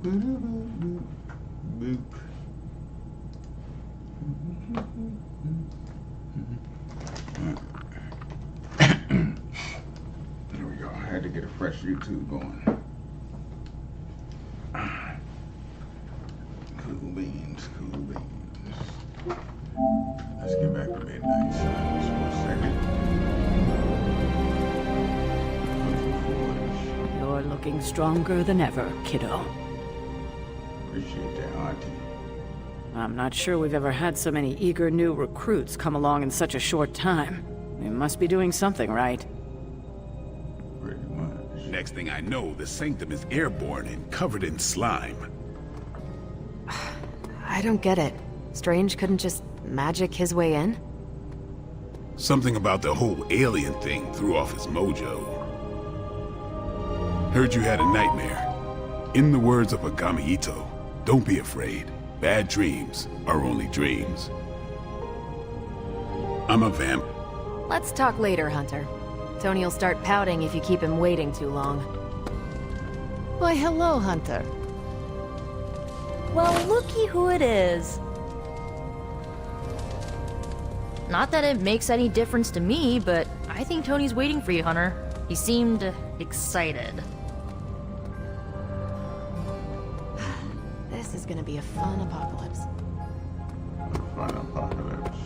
There we go. I had to get a fresh YouTube going. Cool beans, cool beans. Let's get back to midnight silence for a second. You're looking stronger than ever, kiddo. Appreciate that, Auntie. I'm not sure we've ever had so many eager new recruits come along in such a short time. We must be doing something right. Pretty much. Next thing I know, the sanctum is airborne and covered in slime. I don't get it. Strange couldn't just magic his way in? Something about the whole alien thing threw off his mojo. Heard you had a nightmare. In the words of Agami Ito, don't be afraid. Bad dreams are only dreams. I'm a vamp. Let's talk later, Hunter. Tony will start pouting if you keep him waiting too long. Why, hello, Hunter. Well, looky who it is. Not that it makes any difference to me, but I think Tony's waiting for you, Hunter. He seemed excited. This is gonna be a fun apocalypse. Fun apocalypse.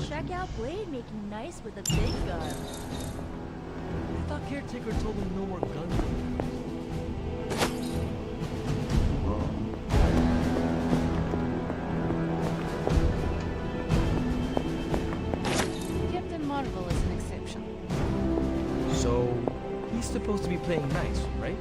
Check out Blade making nice with a big gun. I thought Caretaker told him no more guns. Captain Marvel is an exception. So, he's supposed to be playing nice, right?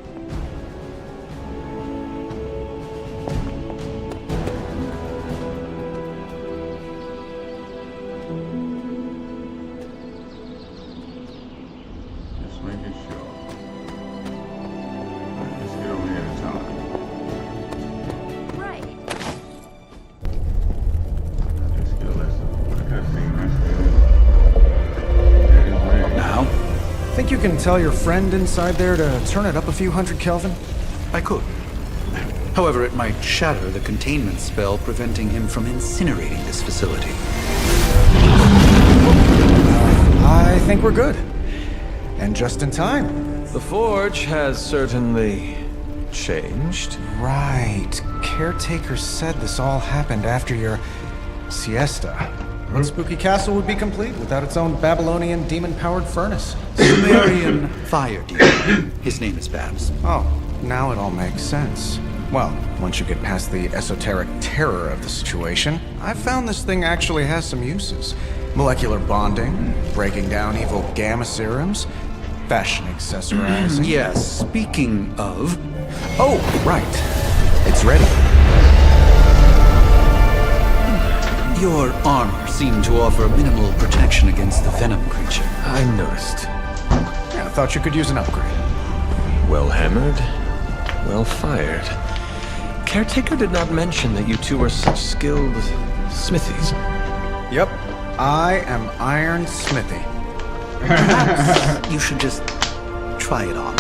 Think you can tell your friend inside there to turn it up a few hundred Kelvin? I could. However, it might shatter the containment spell preventing him from incinerating this facility. I think we're good. And just in time. The Forge has certainly changed. Right. Caretaker said this all happened after your siesta. What Spooky Castle would be complete without its own Babylonian demon-powered furnace. Sumerian fire demon. His name is Babs. Oh, now it all makes sense. Well, once you get past the esoteric terror of the situation, I've found this thing actually has some uses. Molecular bonding, breaking down evil gamma serums, fashion accessorizing. Yes, speaking of... Oh, right. It's ready. Your armor seemed to offer minimal protection against the venom creature. I noticed. Yeah, I thought you could use an upgrade. Well hammered, well fired. Caretaker did not mention that you two were such skilled smithies. Yep, I am Iron Smithy. Perhaps you should just try it on.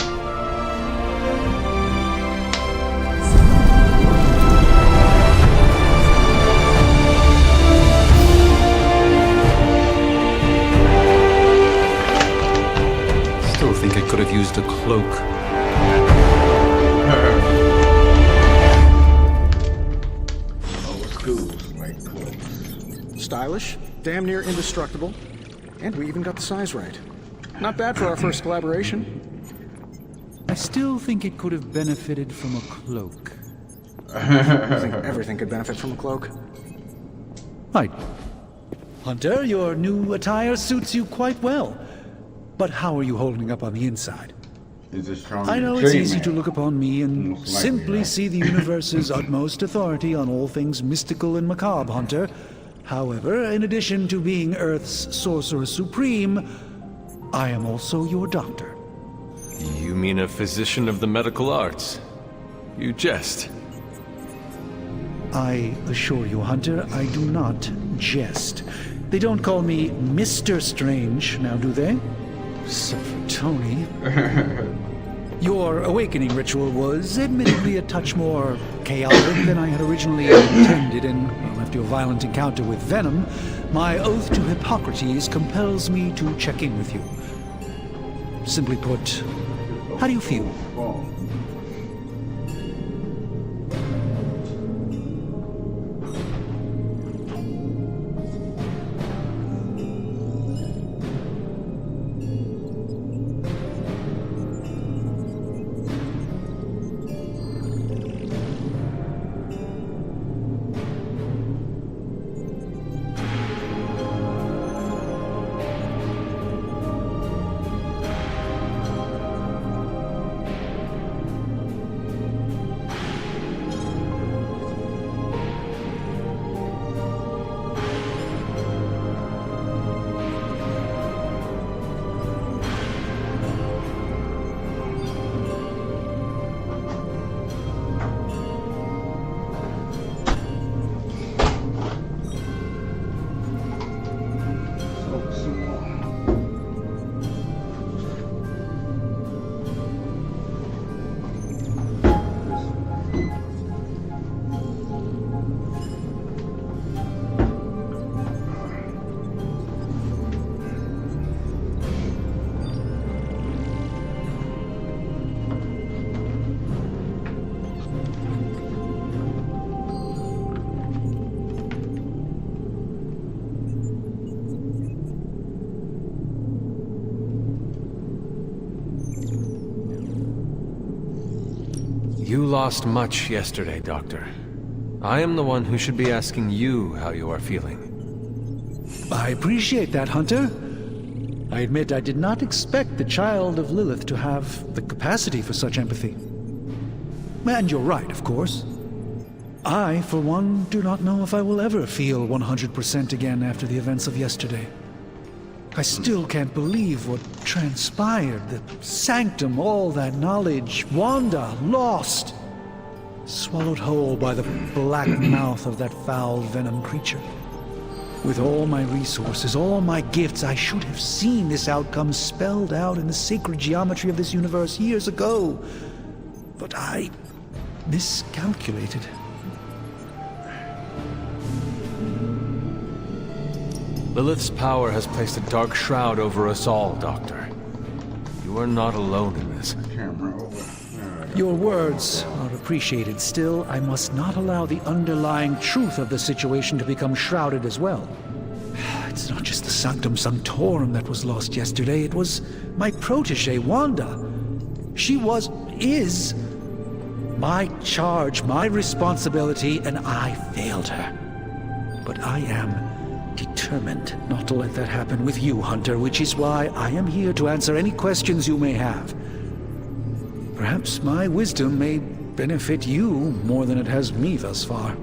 Still think I could have used a cloak. Stylish, damn near indestructible, and we even got the size right. Not bad for our first collaboration. I still think it could have benefited from a cloak. I think everything could benefit from a cloak. I Hunter, your new attire suits you quite well. But how are you holding up on the inside? Is it strong? I know it's easy to look upon me and simply see the universe's utmost authority on all things mystical and macabre, Hunter. However, in addition to being Earth's Sorcerer Supreme, I am also your doctor. You mean a physician of the medical arts? You jest. I assure you, Hunter, I do not jest. They don't call me Mr. Strange, now do they? Except for Tony. Your awakening ritual was admittedly a touch more chaotic than I had originally intended, and well, after your violent encounter with Venom, my oath to Hippocrates compels me to check in with you. Simply put, how do you feel? You lost much yesterday, Doctor. I am the one who should be asking you how you are feeling. I appreciate that, Hunter. I admit I did not expect the child of Lilith to have the capacity for such empathy. And you're right, of course. I, for one, do not know if I will ever feel 100% again after the events of yesterday. I still can't believe what transpired. The sanctum, all that knowledge, Wanda, lost. Swallowed whole by the black mouth of that foul venom creature. With all my resources, all my gifts, I should have seen this outcome spelled out in the sacred geometry of this universe years ago. But I miscalculated. Lilith's power has placed a dark shroud over us all, Doctor. You are not alone in this. Your words are appreciated. Still, I must not allow the underlying truth of the situation to become shrouded as well. It's not just the Sanctum Sanctorum that was lost yesterday. It was my protege, Wanda. She is my charge, my responsibility, and I failed her. But I am determined not to let that happen with you, Hunter, which is why I am here to answer any questions you may have. Perhaps my wisdom may benefit you more than it has me thus far.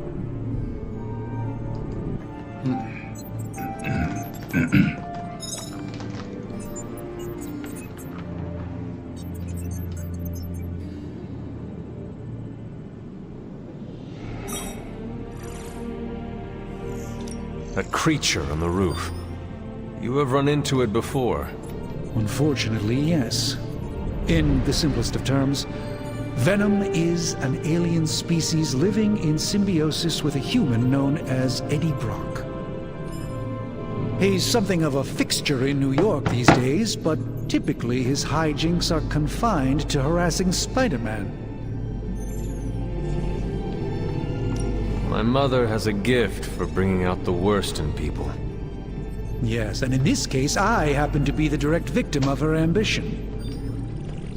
That creature on the roof. You have run into it before. Unfortunately, yes. In the simplest of terms, Venom is an alien species living in symbiosis with a human known as Eddie Brock. He's something of a fixture in New York these days, but typically his hijinks are confined to harassing Spider-Man. My mother has a gift for bringing out the worst in people. Yes, and in this case, I happen to be the direct victim of her ambition.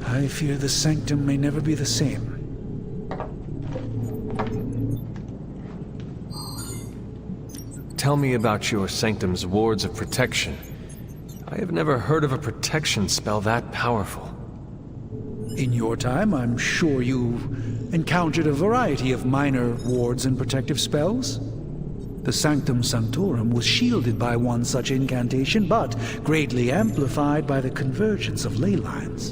I fear the Sanctum may never be the same. tell me about your sanctum's wards of protection. I have never heard of a protection spell that powerful. In your time, I'm sure you've encountered a variety of minor wards and protective spells. The Sanctum Sanctorum was shielded by one such incantation, but greatly amplified by the convergence of ley lines.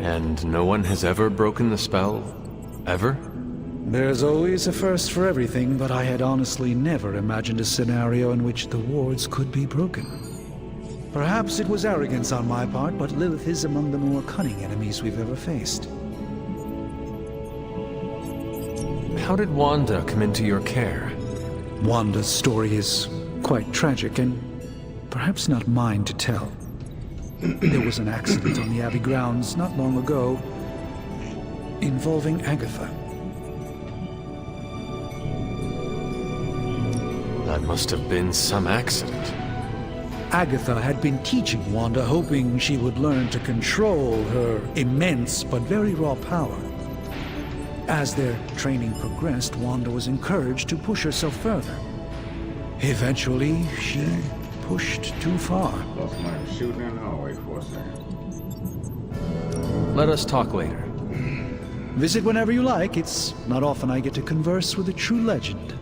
And no one has ever broken the spell? Ever? There's always a first for everything, but I had honestly never imagined a scenario in which the wards could be broken. Perhaps it was arrogance on my part, but Lilith is among the more cunning enemies we've ever faced. How did Wanda come into your care? Wanda's story is quite tragic, and perhaps not mine to tell. There was an accident on the Abbey grounds not long ago involving Agatha. That must have been some accident. Agatha had been teaching Wanda, hoping she would learn to control her immense but very raw power. As their training progressed, Wanda was encouraged to push herself further. Eventually, she pushed too far. Lost my shooting in the hallway for a second. Let us talk later. Visit whenever you like. It's not often I get to converse with a true legend.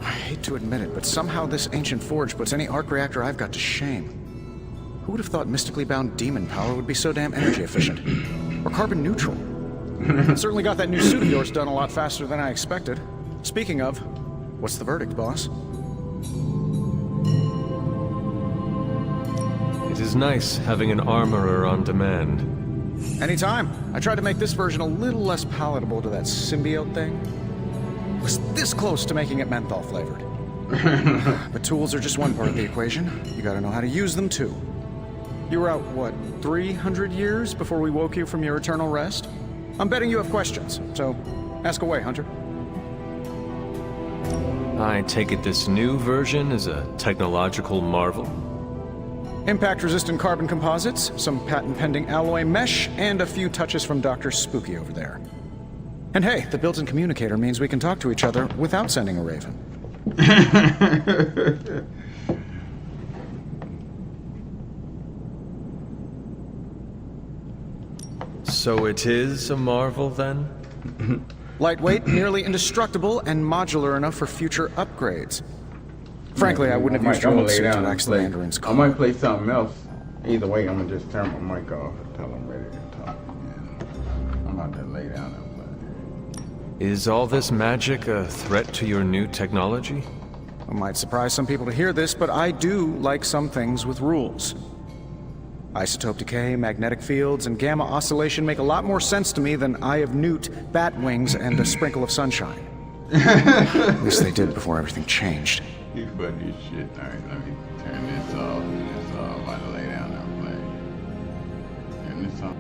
I hate to admit it, but somehow this ancient forge puts any arc reactor I've got to shame. Who would have thought mystically bound demon power would be so damn energy efficient? Or carbon neutral? Certainly got that new suit of yours done a lot faster than I expected. Speaking of, what's the verdict, boss? It is nice having an armorer on demand. Anytime. I tried to make this version a little less palatable to that symbiote thing. Was this close to making it menthol flavored. But tools are just one part of the equation. You gotta know how to use them too. You were out, what, 300 years before we woke you from your eternal rest? I'm betting you have questions, so ask away, Hunter. I take it this new version is a technological marvel? Impact-resistant carbon composites, some patent-pending alloy mesh, and a few touches from Dr. Spooky over there. And hey, the built-in communicator means we can talk to each other without sending a raven. So it is a marvel, then? Lightweight, nearly indestructible, and modular enough for future upgrades. Frankly, I wouldn't have used your old suit to wax the Mandarin's I car. might play something else. Either way, I'm gonna just turn my mic off until I'm ready to talk. Yeah. I'm about to lay down and play. Is all this magic a threat to your new technology? It might surprise some people to hear this, but I do like some things with rules. Isotope decay, magnetic fields, and gamma oscillation make a lot more sense to me than Eye of Newt, bat wings, and a sprinkle of sunshine. At least they did before everything changed. You funny as shit. Alright, let me turn this off. This off. I'm about to lay down and play. Turn this off.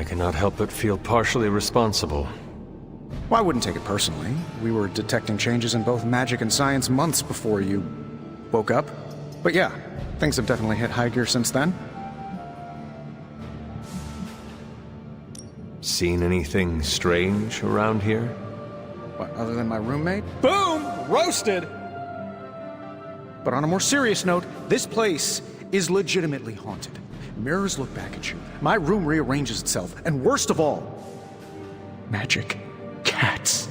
cannot help but feel partially responsible. Well, I wouldn't take it personally. We were detecting changes in both magic and science months before you woke up. But yeah, things have definitely hit high gear since then. Seen anything strange around here? What, other than my roommate? Boom! Roasted! But on a more serious note, this place is legitimately haunted. Mirrors look back at you. My room rearranges itself. And worst of all, magic cats.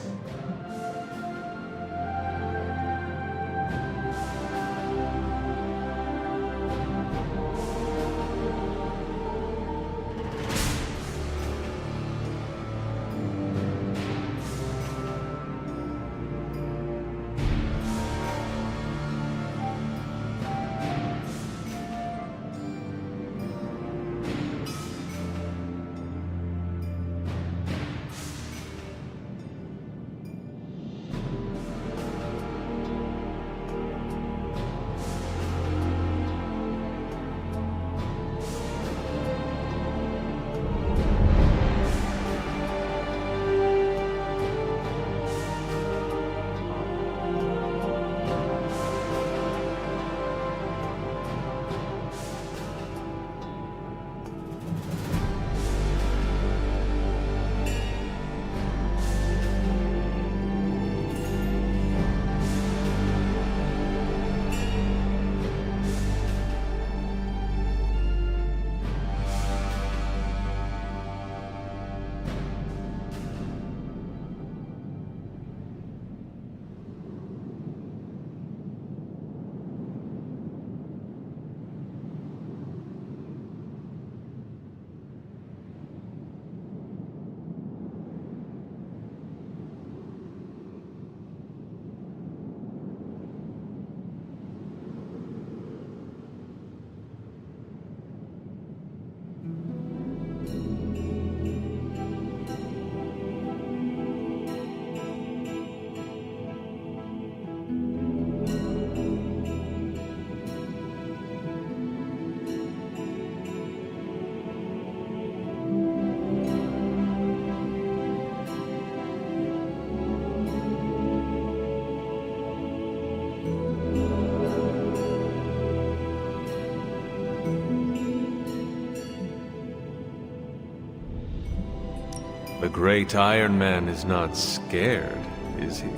The great Iron Man is not scared, is he?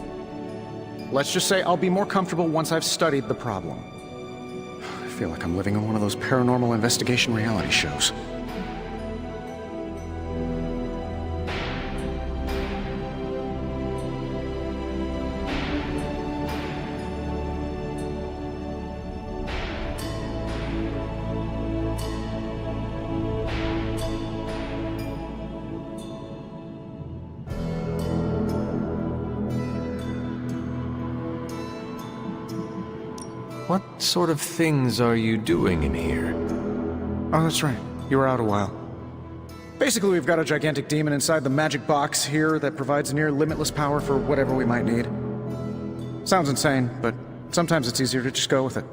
Let's just say I'll be more comfortable once I've studied the problem. I feel like I'm living in one of those paranormal investigation reality shows. What sort of things are you doing in here? Oh, that's right. You were out a while. Basically, we've got a gigantic demon inside the magic box here that provides near limitless power for whatever we might need. Sounds insane, but sometimes it's easier to just go with it.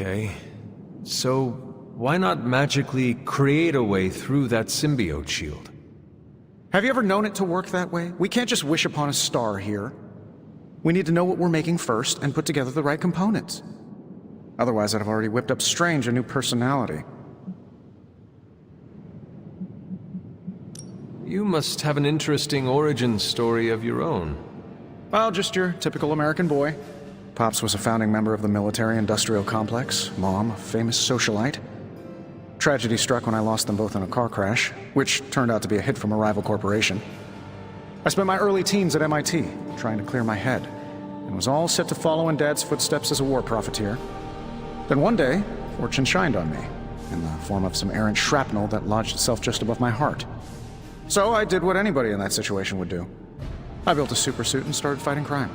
Okay. So, why not magically create a way through that symbiote shield? Have you ever known it to work that way? We can't just wish upon a star here. We need to know what we're making first and put together the right components. Otherwise, I'd have already whipped up Strange a new personality. You must have an interesting origin story of your own. Well, just your typical American boy. Pops was a founding member of the military-industrial complex, Mom, a famous socialite. Tragedy struck when I lost them both in a car crash, which turned out to be a hit from a rival corporation. I spent my early teens at MIT, trying to clear my head, and was all set to follow in Dad's footsteps as a war profiteer. Then one day, fortune shined on me, in the form of some errant shrapnel that lodged itself just above my heart. So I did what anybody in that situation would do. I built a supersuit and started fighting crime.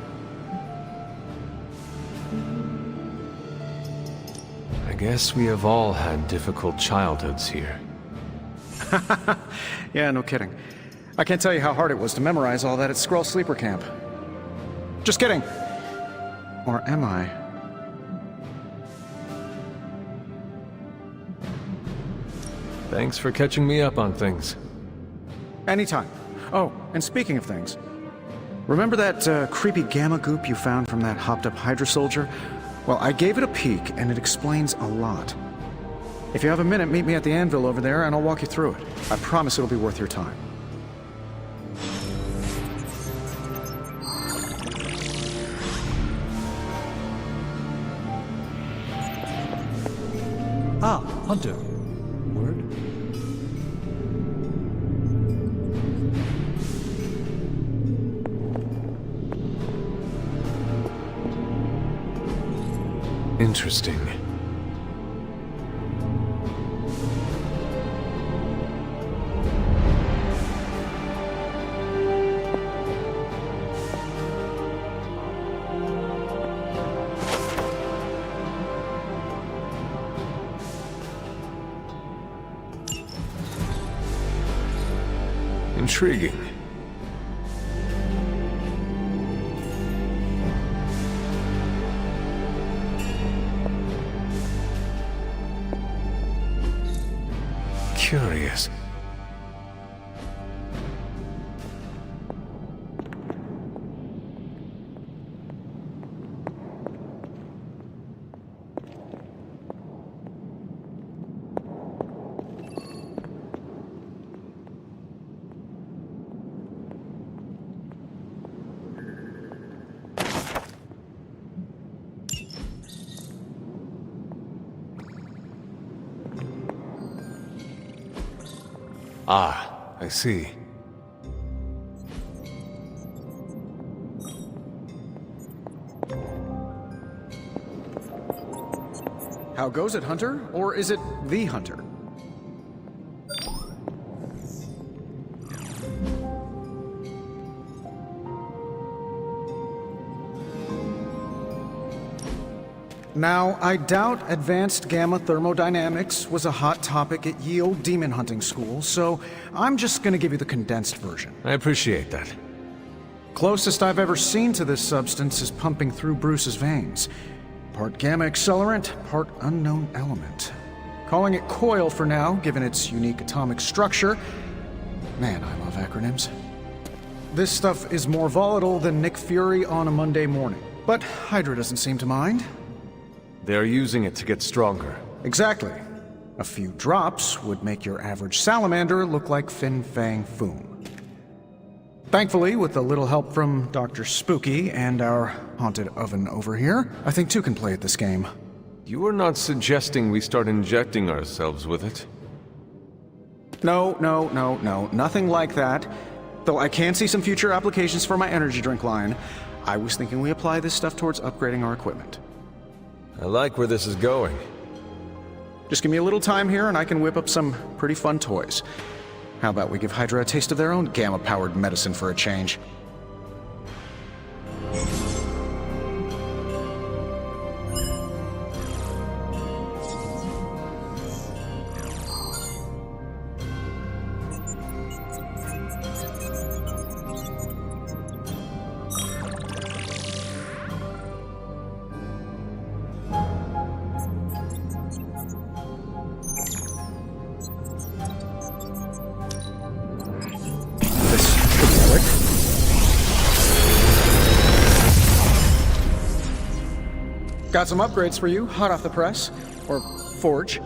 I guess we have all had difficult childhoods here. Yeah, no kidding. I can't tell you how hard it was to memorize all that at Skrull Sleeper Camp. Just kidding. Or am I? Thanks for catching me up on things. Anytime. Oh, and speaking of things, remember that creepy gamma goop you found from that hopped-up Hydra soldier? Well, I gave it a peek, and it explains a lot. If you have a minute, meet me at the anvil over there, and I'll walk you through it. I promise it'll be worth your time. Ah, Hunter. Word? Interesting. Intriguing. Curious. Ah, I see. How goes it, Hunter? Or is it the Hunter? Now, I doubt advanced gamma thermodynamics was a hot topic at ye old demon hunting school, so I'm just gonna give you the condensed version. I appreciate that. Closest I've ever seen to this substance is pumping through Bruce's veins. Part gamma accelerant, part unknown element. Calling it coil for now, given its unique atomic structure. Man, I love acronyms. This stuff is more volatile than Nick Fury on a Monday morning, but Hydra doesn't seem to mind. They're using it to get stronger. Exactly. A few drops would make your average salamander look like Fin Fang Foom. Thankfully, with a little help from Dr. Spooky and our haunted oven over here, I think two can play at this game. You are not suggesting we start injecting ourselves with it? No, nothing like that. Though I can see some future applications for my energy drink line. I was thinking we apply this stuff towards upgrading our equipment. I like where this is going. Just give me a little time here and I can whip up some pretty fun toys. How about we give Hydra a taste of their own gamma-powered medicine for a change? Got some upgrades for you, hot off the press. Or forge.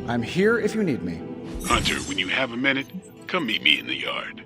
I'm here if you need me. Hunter, when you have a minute, come meet me in the yard.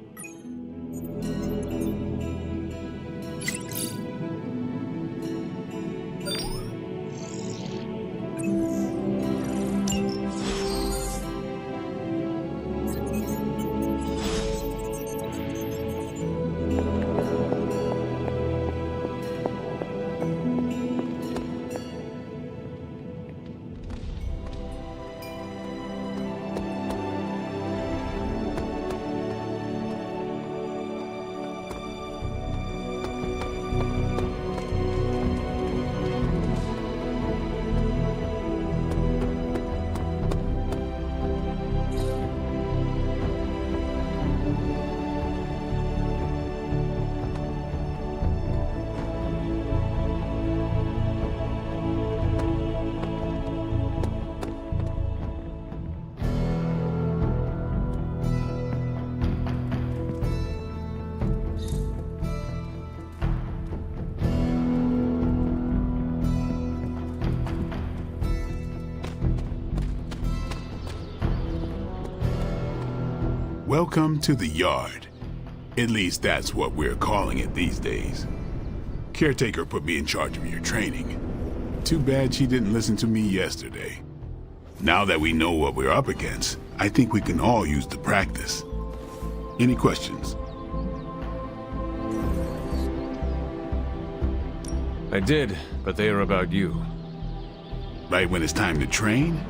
Welcome to the yard. At least that's what we're calling it these days. Caretaker put me in charge of your training. Too bad she didn't listen to me yesterday. Now that we know what we're up against, I think we can all use the practice. Any questions? I did, but they are about you. Right when it's time to train?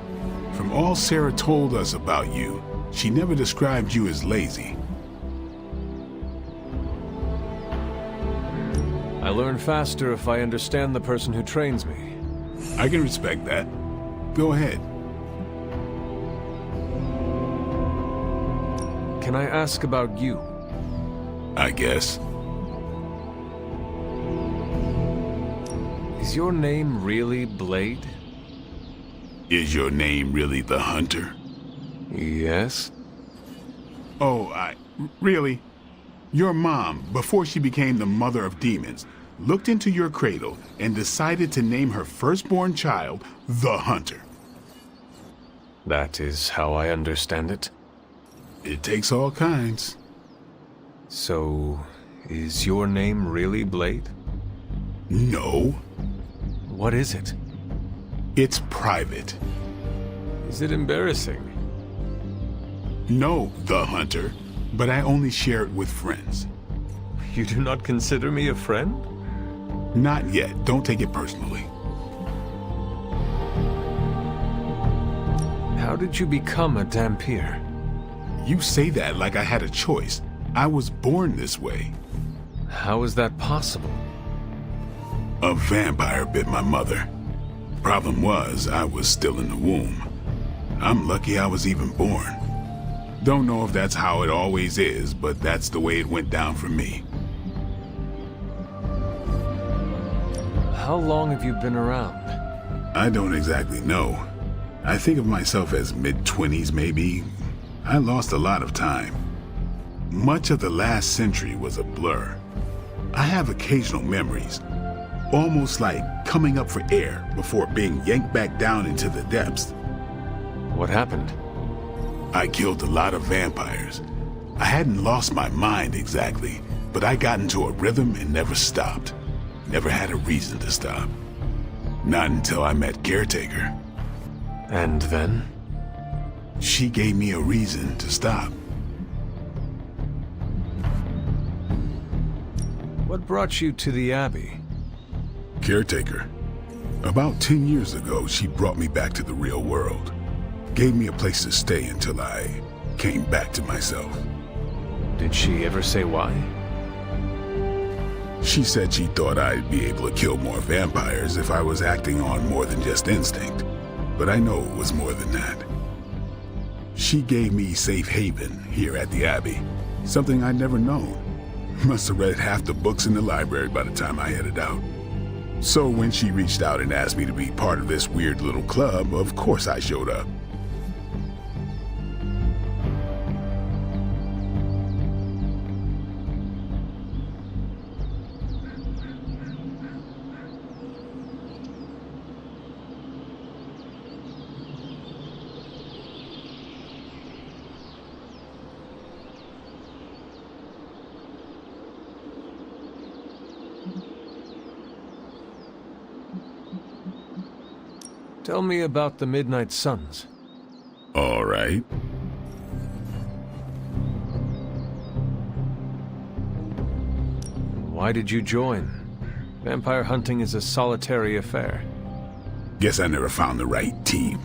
From all Sarah told us about you, she never described you as lazy. I learn faster if I understand the person who trains me. I can respect that. Go ahead. Can I ask about you? I guess. Is your name really Blade? Is your name really the Hunter? Yes. Oh, really? Your mom, before she became the mother of demons, looked into your cradle and decided to name her firstborn child the Hunter. That is how I understand it. It takes all kinds. So, is your name really Blade? No. What is it? It's private. Is it embarrassing? No, the Hunter, but I only share it with friends. You do not consider me a friend? Not yet. Don't take it personally. How did you become a Dampier? You say that like I had a choice. I was born this way. How is that possible? A vampire bit my mother. Problem was, I was still in the womb. I'm lucky I was even born. Don't know if that's how it always is, but that's the way it went down for me. How long have you been around? I don't exactly know. I think of myself as mid-20s, maybe. I lost a lot of time. Much of the last century was a blur. I have occasional memories, almost like coming up for air before being yanked back down into the depths. What happened? I killed a lot of vampires. I hadn't lost my mind exactly, but I got into a rhythm and never stopped. Never had a reason to stop. Not until I met Caretaker. And then? She gave me a reason to stop. What brought you to the Abbey? Caretaker. About 10 years ago, she brought me back to the real world. Gave me a place to stay until I came back to myself. Did she ever say why? She said she thought I'd be able to kill more vampires if I was acting on more than just instinct. But I know it was more than that. She gave me safe haven here at the Abbey, something I'd never known. Must have read half the books in the library by the time I headed out. So when she reached out and asked me to be part of this weird little club, of course I showed up. Tell me about the Midnight Suns. All right. Why did you join? Vampire hunting is a solitary affair. Guess I never found the right team.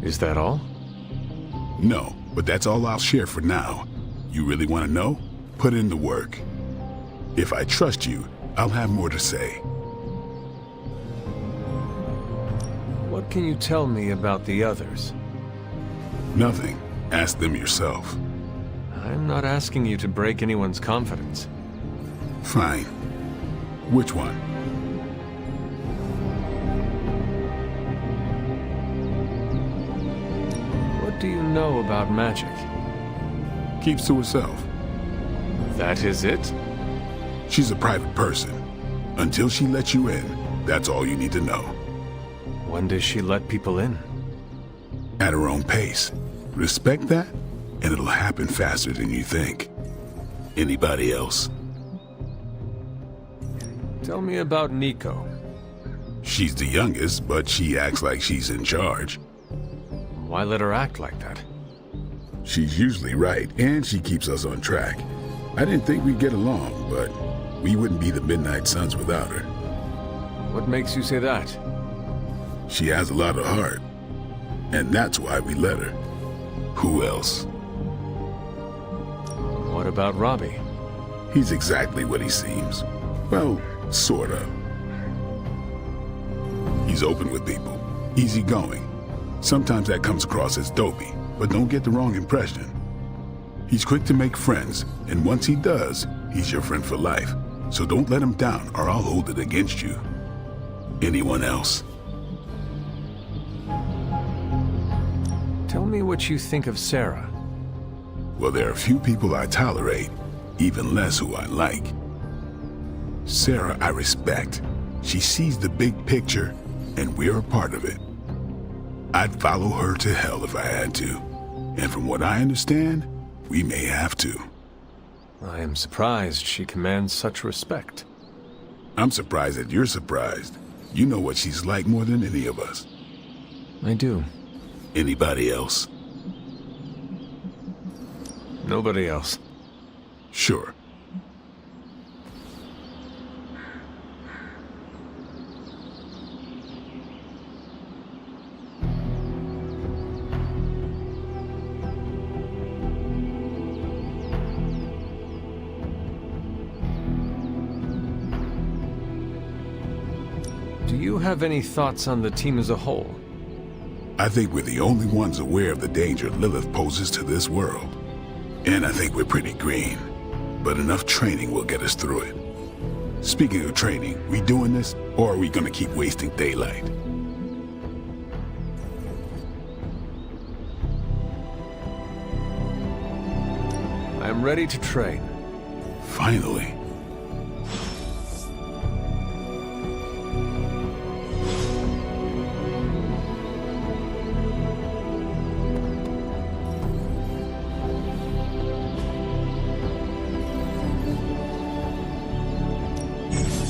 Is that all? No, but that's all I'll share for now. You really want to know? Put in the work. If I trust you, I'll have more to say. What can you tell me about the others? Nothing. Ask them yourself. I'm not asking you to break anyone's confidence. Fine. Which one? What do you know about magic? Keeps to herself. That is it? She's a private person. Until she lets you in, that's all you need to know. When does she let people in? At her own pace. Respect that, and it'll happen faster than you think. Anybody else? Tell me about Nico. She's the youngest, but she acts like she's in charge. Why let her act like that? She's usually right, and she keeps us on track. I didn't think we'd get along, but we wouldn't be the Midnight Suns without her. What makes you say that? She has a lot of heart, and that's why we let her. Who else? What about Robbie? He's exactly what he seems. Well, sort of. He's open with people, easygoing. Sometimes that comes across as dopey, but don't get the wrong impression. He's quick to make friends, and once he does, he's your friend for life. So don't let him down or I'll hold it against you. Anyone else? Tell me what you think of Sarah. Well, there are few people I tolerate, even less who I like. Sarah I respect. She sees the big picture, and we're a part of it. I'd follow her to hell if I had to. And from what I understand, we may have to. I am surprised she commands such respect. I'm surprised that you're surprised. You know what she's like more than any of us. I do. Anybody else? Nobody else. Sure. Do you have any thoughts on the team as a whole? I think we're the only ones aware of the danger Lilith poses to this world. And I think we're pretty green. But enough training will get us through it. Speaking of training, we doing this, or are we gonna keep wasting daylight? I am ready to train. Finally.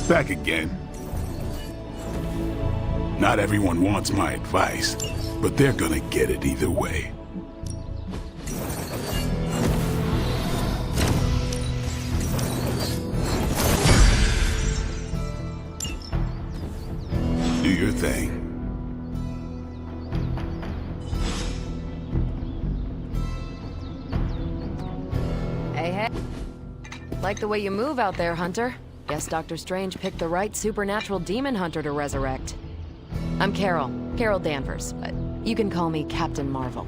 Back again. Not everyone wants my advice, but they're gonna get it either way. Do your thing. Hey. Like the way you move out there, Hunter. Guess Dr. Strange picked the right supernatural demon hunter to resurrect. I'm Carol Danvers, but you can call me Captain Marvel.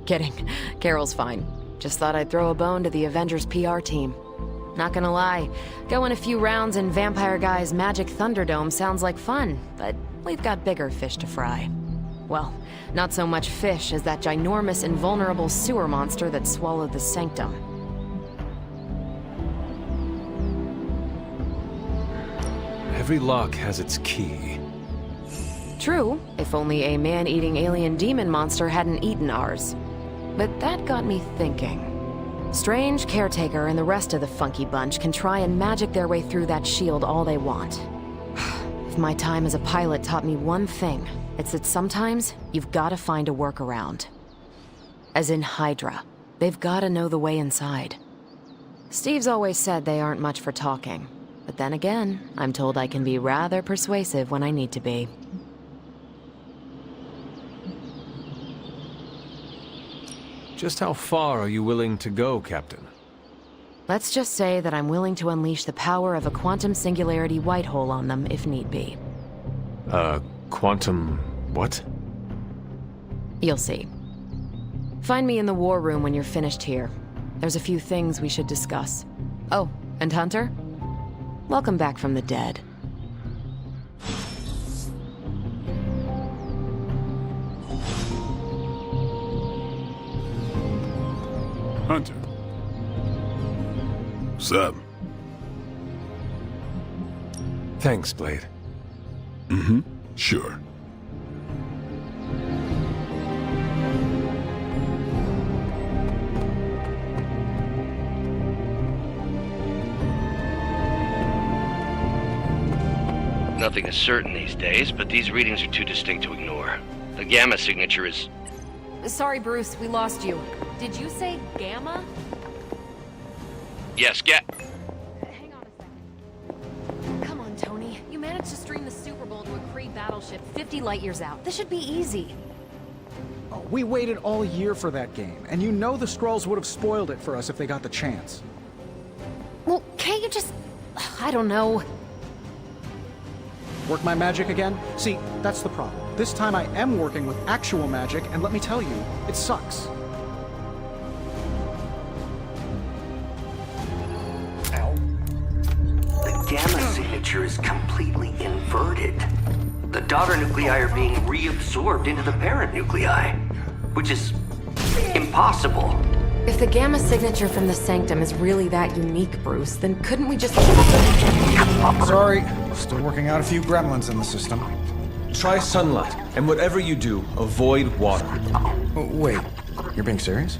Kidding, Carol's fine. Just thought I'd throw a bone to the Avengers PR team. Not gonna lie, going a few rounds in Vampire Guy's Magic Thunderdome sounds like fun, but we've got bigger fish to fry. Well, not so much fish as that ginormous invulnerable sewer monster that swallowed the Sanctum. Every lock has its key. True, if only a man-eating alien demon monster hadn't eaten ours. But that got me thinking. Strange, Caretaker, and the rest of the funky bunch can try and magic their way through that shield all they want. If my time as a pilot taught me one thing, it's that sometimes you've got to find a workaround. As in Hydra. They've got to know the way inside. Steve's always said they aren't much for talking. But then again, I'm told I can be rather persuasive when I need to be. Just how far are you willing to go, Captain? Let's just say that I'm willing to unleash the power of a quantum singularity white hole on them if need be. Quantum... what? You'll see. Find me in the war room when you're finished here. There's a few things we should discuss. Oh, and Hunter? Welcome back from the dead. Hunter. What's up? Thanks, Blade. Mm-hmm. Sure. Nothing is certain these days, but these readings are too distinct to ignore. The gamma signature is... Sorry, Bruce, we lost you. Did you say Gamma? Yes, Hang on a second. Come on, Tony. You managed to stream the Super Bowl to a Kree battleship 50 light years out. This should be easy. Oh, we waited all year for that game, and you know the Skrulls would have spoiled it for us if they got the chance. Well, can't you just... I don't know. Work my magic again? See, that's the problem. This time I am working with actual magic, and let me tell you, it sucks. The gamma signature is completely inverted. The daughter nuclei are being reabsorbed into the parent nuclei, which is impossible. If the gamma signature from the Sanctum is really that unique, Bruce, then couldn't we just... Sorry, still working out a few gremlins in the system. Try sunlight, and whatever you do, avoid water. Oh, wait, you're being serious?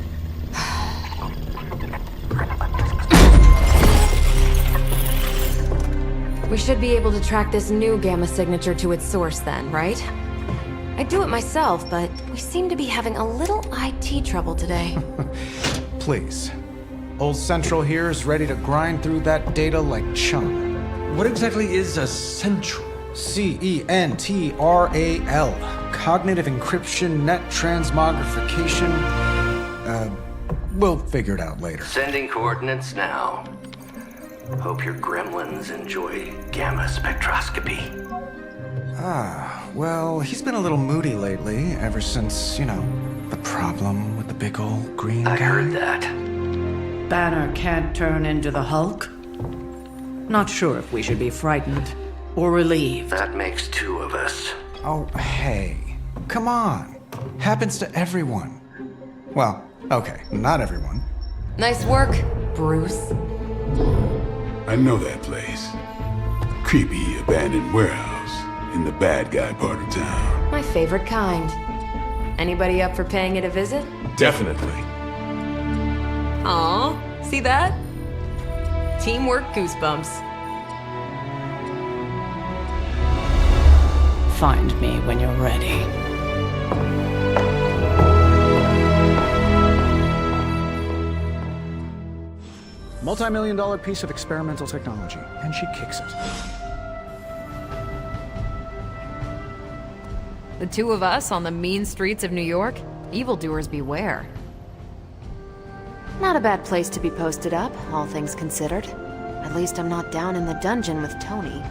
We should be able to track this new gamma signature to its source then, right? I'd do it myself, but we seem to be having a little IT trouble today. Please. Old Central here is ready to grind through that data like chum. What exactly is a central? CENTRAL. Cognitive encryption, net transmogrification. We'll figure it out later. Sending coordinates now. Hope your gremlins enjoy gamma spectroscopy. Well, he's been a little moody lately, ever since, you know, the problem with the big old green guy. I heard that. Banner can't turn into the Hulk? Not sure if we should be frightened or relieved. That makes two of us. Oh, hey. Come on. Happens to everyone. Well, okay, not everyone. Nice work, Bruce. I know that place. Creepy abandoned warehouse in the bad guy part of town. My favorite kind. Anybody up for paying it a visit? Definitely. Aw, see that? Teamwork goosebumps. Find me when you're ready. Multi-million-dollar piece of experimental technology, and she kicks it. The two of us on the mean streets of New York? Evildoers beware. Not a bad place to be posted up, all things considered. At least I'm not down in the dungeon with Tony.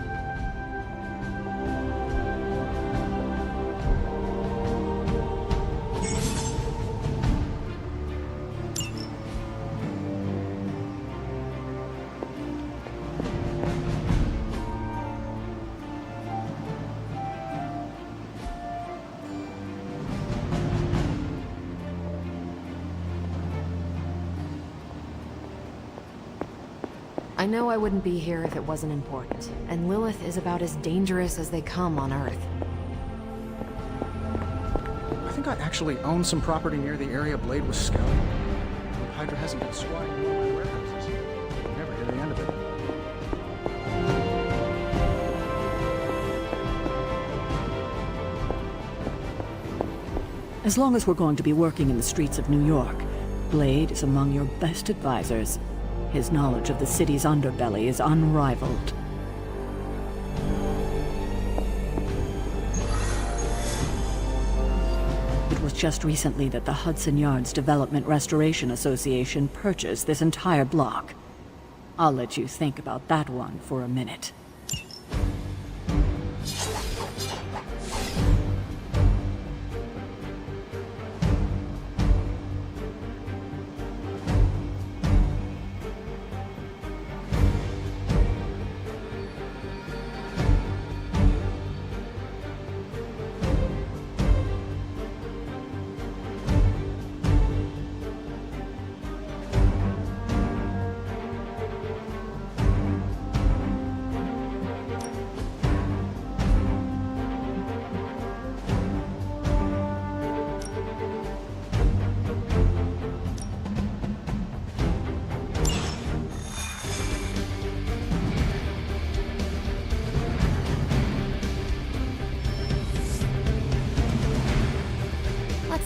I know I wouldn't be here if it wasn't important, and Lilith is about as dangerous as they come on Earth. I think I actually own some property near the area Blade was scouting. Hydra hasn't been swatting any of my warehouses. Never hear the end of it. As long as we're going to be working in the streets of New York, Blade is among your best advisors. His knowledge of the city's underbelly is unrivaled. It was just recently that the Hudson Yards Development Restoration Association purchased this entire block. I'll let you think about that one for a minute.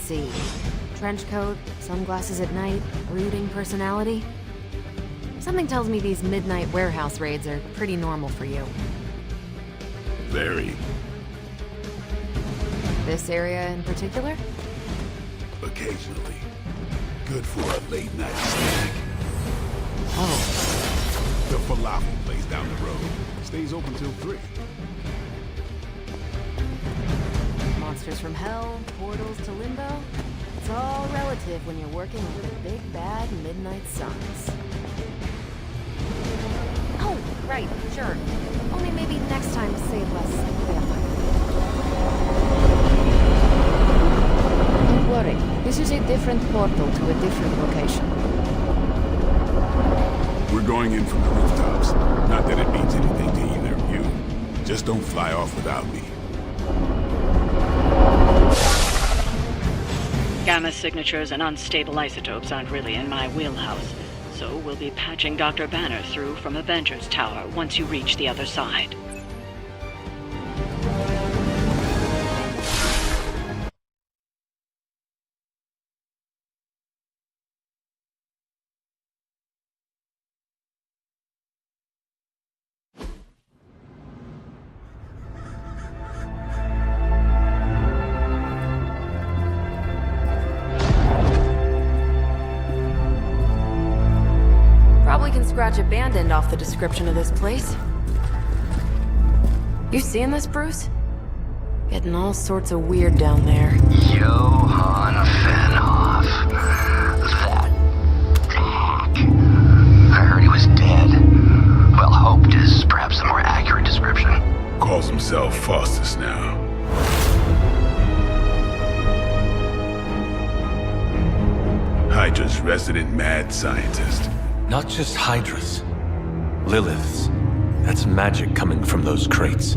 See. Trench coat, sunglasses at night, brooding personality. Something tells me these midnight warehouse raids are pretty normal for you. Very. This area in particular? Occasionally. Good for a late night snack. Oh. The falafel place down the road. Stays open till 3. Monsters from hell, portals to limbo. It's all relative when you're working with the big bad midnight suns. Oh, right, sure. Only maybe next time to save less vampire. Don't worry, this is a different portal to a different location. We're going in from the rooftops. Not that it means anything to either of you. Just don't fly off without me. Gamma signatures and unstable isotopes aren't really in my wheelhouse, so we'll be patching Dr. Banner through from Avengers Tower once you reach the other side. Scratch abandoned off the description of this place. You seeing this, Bruce? Getting all sorts of weird down there. Johann Fenhoff. That hack. I heard he was dead. Well, hoped is perhaps the more accurate description. Calls himself Faustus now. Hydra's resident mad scientist. Not just Hydra's. Lilith's. That's magic coming from those crates.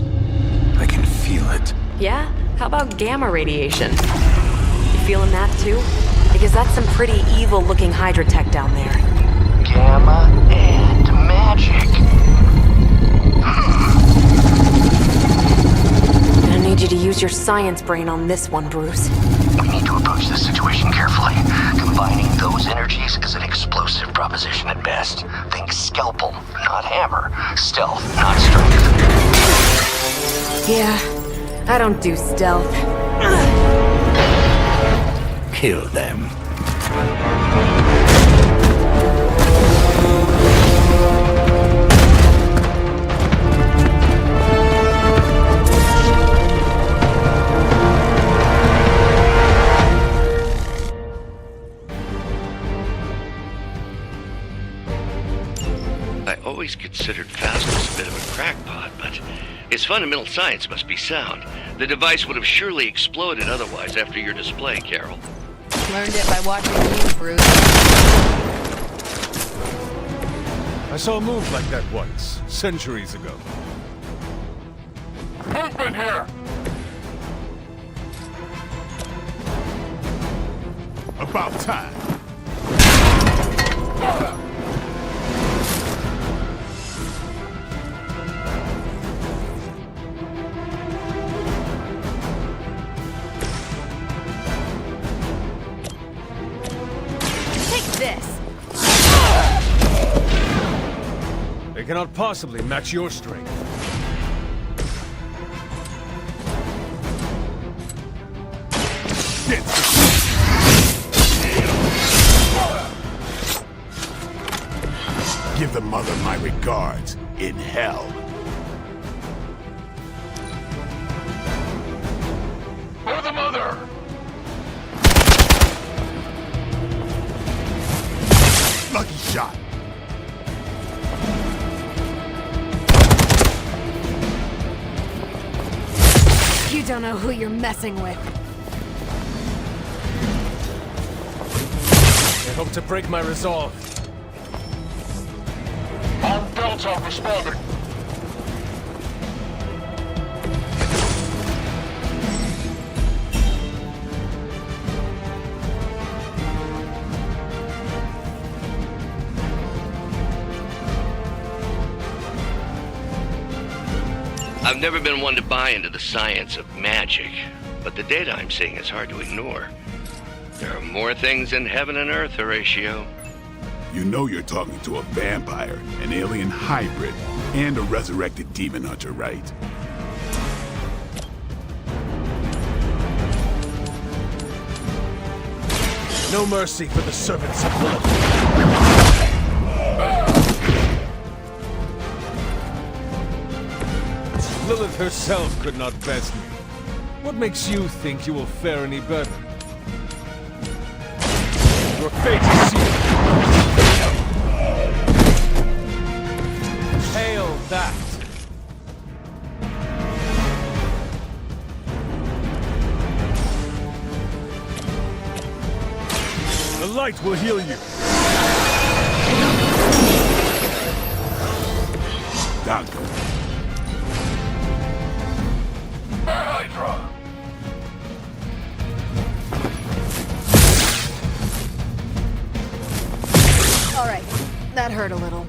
I can feel it. Yeah? How about gamma radiation? You feeling that too? Because that's some pretty evil-looking Hydra tech down there. Gamma and magic. I need you to use your science brain on this one, Bruce. We need to approach this situation carefully. Combining those energies is an explosive proposition at best. Think scalpel, not hammer. Stealth, not strength. Yeah, I don't do stealth. Kill them. I always considered Faustus a bit of a crackpot, but his fundamental science must be sound. The device would have surely exploded otherwise after your display, Carol. Learned it by watching you, Bruce. I saw a move like that once, centuries ago. Movement here! About time. cannot possibly match your strength. Give the mother my regards in hell. For the mother! Lucky shot. You don't know who you're messing with. They hope to break my resolve. On Delta responding. I've never been one to buy into the science of magic, but the data I'm seeing is hard to ignore. There are more things in heaven and earth, Horatio. You know you're talking to a vampire, an alien hybrid, and a resurrected demon hunter, right? No mercy for the servants of Lilith. Lilith herself could not best me. What makes you think you will fare any better? Your fate is sealed. Hail that! The light will heal you. Doctor. Hydra! All right, that hurt a little.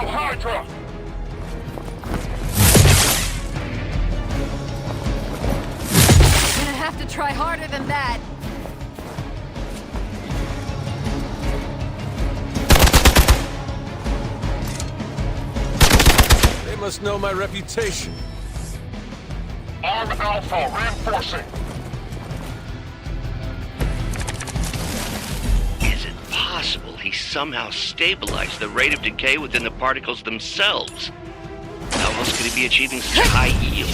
Hydra! Gonna have to try harder than that. They must know my reputation. Arm Alpha reinforcing. Is it possible he somehow stabilized the rate of decay within the particles themselves? How else could he be achieving such high yield?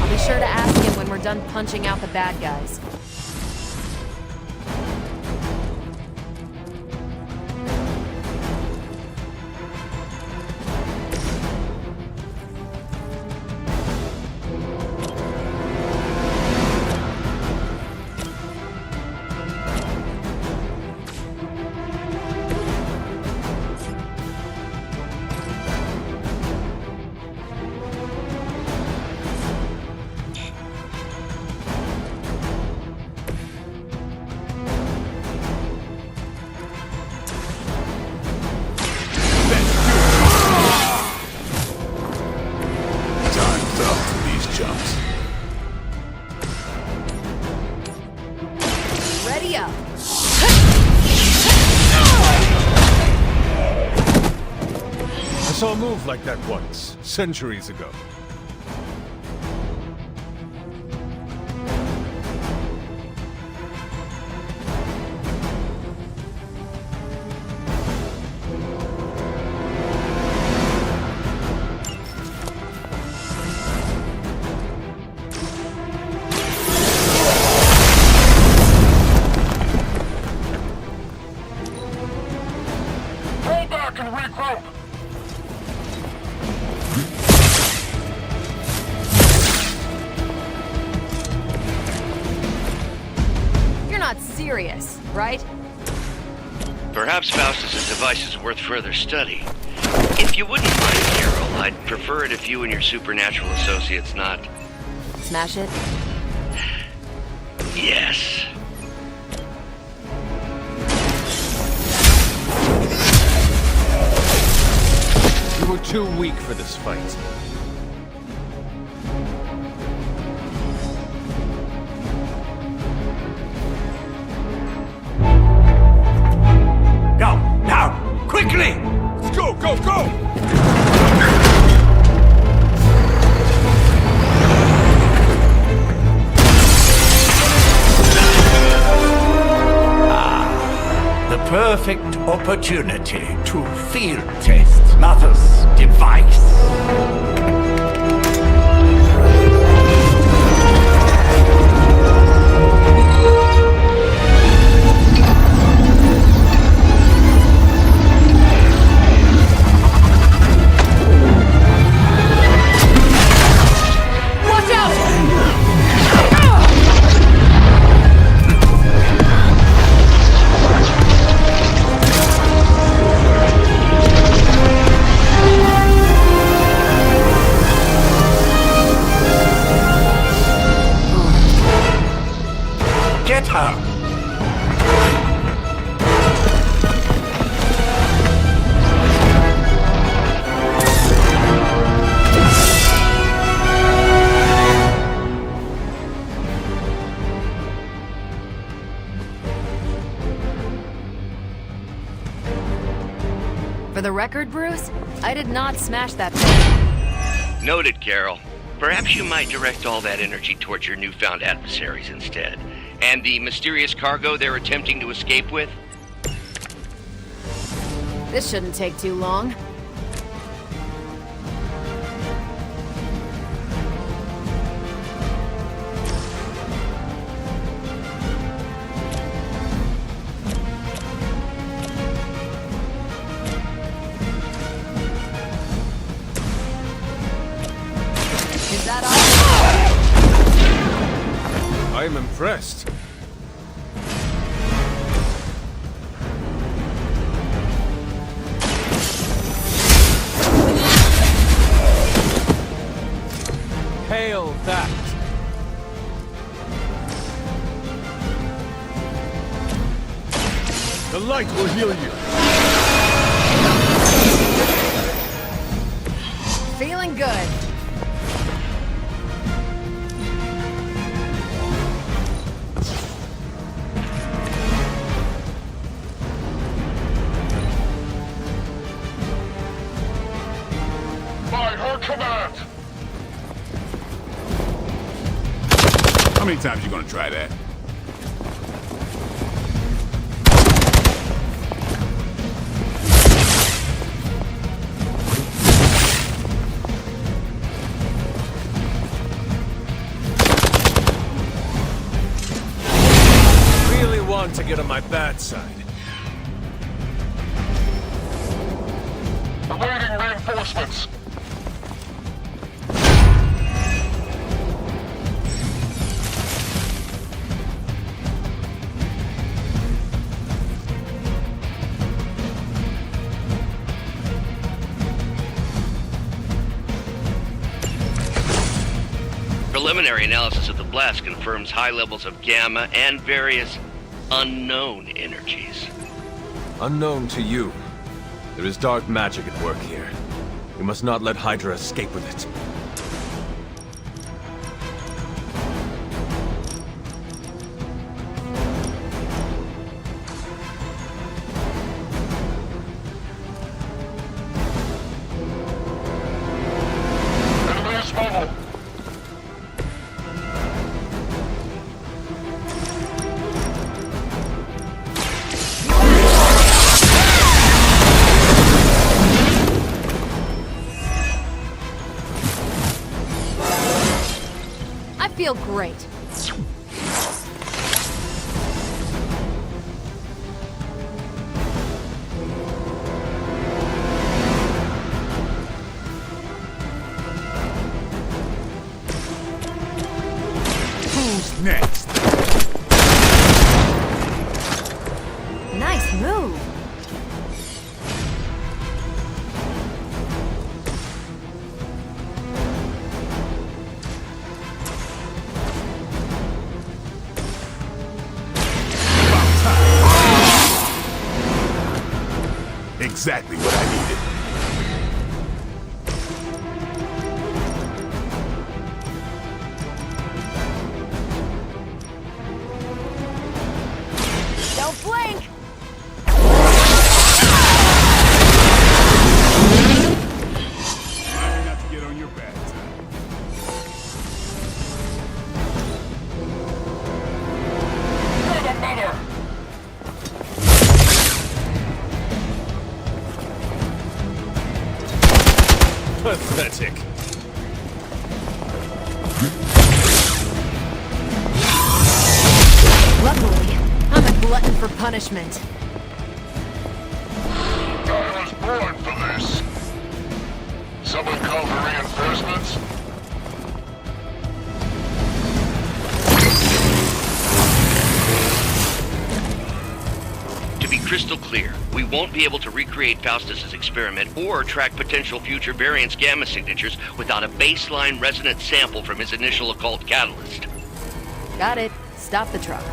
I'll be sure to ask him when we're done punching out the bad guys. Ready up. I saw a move like that once, centuries ago. serious, right? Perhaps Faustus's device is worth further study. If you wouldn't mind, Carol, I'd prefer it if you and your supernatural associates not... Smash it? Yes. You were too weak for this fight. Go! Now! Quickly! Let's go, go, go! The perfect opportunity to field test Mother's device. Watch out! Get her! For the record, Bruce, I did not smash that thing. Noted, Carol. Perhaps you might direct all that energy towards your newfound adversaries instead. And the mysterious cargo they're attempting to escape with? This shouldn't take too long. Is that all? I'm impressed. Hail that! The light will heal you. Feeling good. By her command! How many times you gonna try that? Really want to get on my bad side. Awaiting reinforcements. Preliminary analysis of the blast confirms high levels of gamma and various unknown energies. Unknown to you. There is dark magic at work here. We must not let Hydra escape with it. Enemy is mobile. I feel great. Who's next? exactly what I needed. Don't blink! Try not to get on your bad side. Pathetic. Luckily, I'm a glutton for punishment. I was born for this. Someone call for reinforcements? To be crystal clear, we won't be able to recreate Faustus's experiment or track potential future variance gamma signatures without a baseline resonance sample from his initial occult catalyst. Got it. Stop the truck.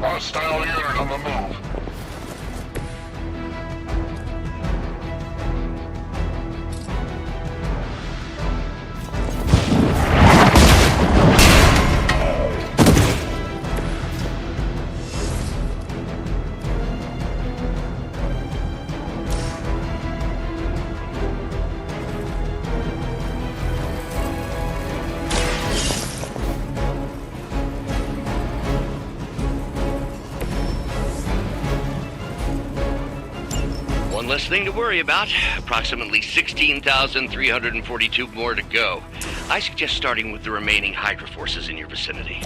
Hostile unit on the move. One less thing to worry about. Approximately 16,342 more to go. I suggest starting with the remaining Hydra forces in your vicinity.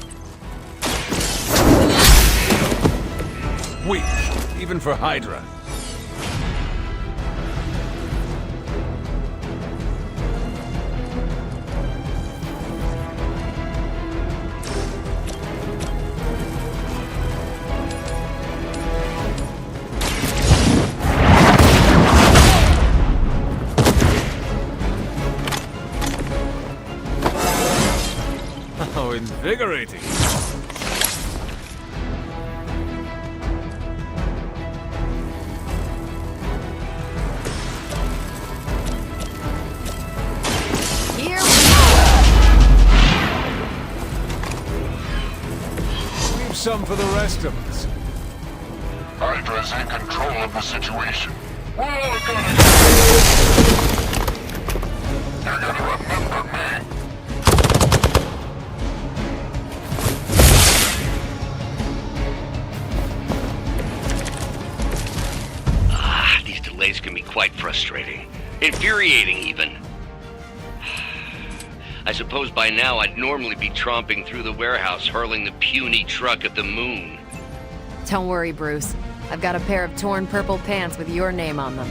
Weak, even for Hydra. How invigorating. Here we Leave some for the rest of us. Hydra's in control of the situation. We're all gonna... You're gonna remember me. These delays can be quite frustrating. Infuriating, even. I suppose by now I'd normally be tromping through the warehouse hurling the puny truck at the moon. Don't worry, Bruce. I've got a pair of torn purple pants with your name on them.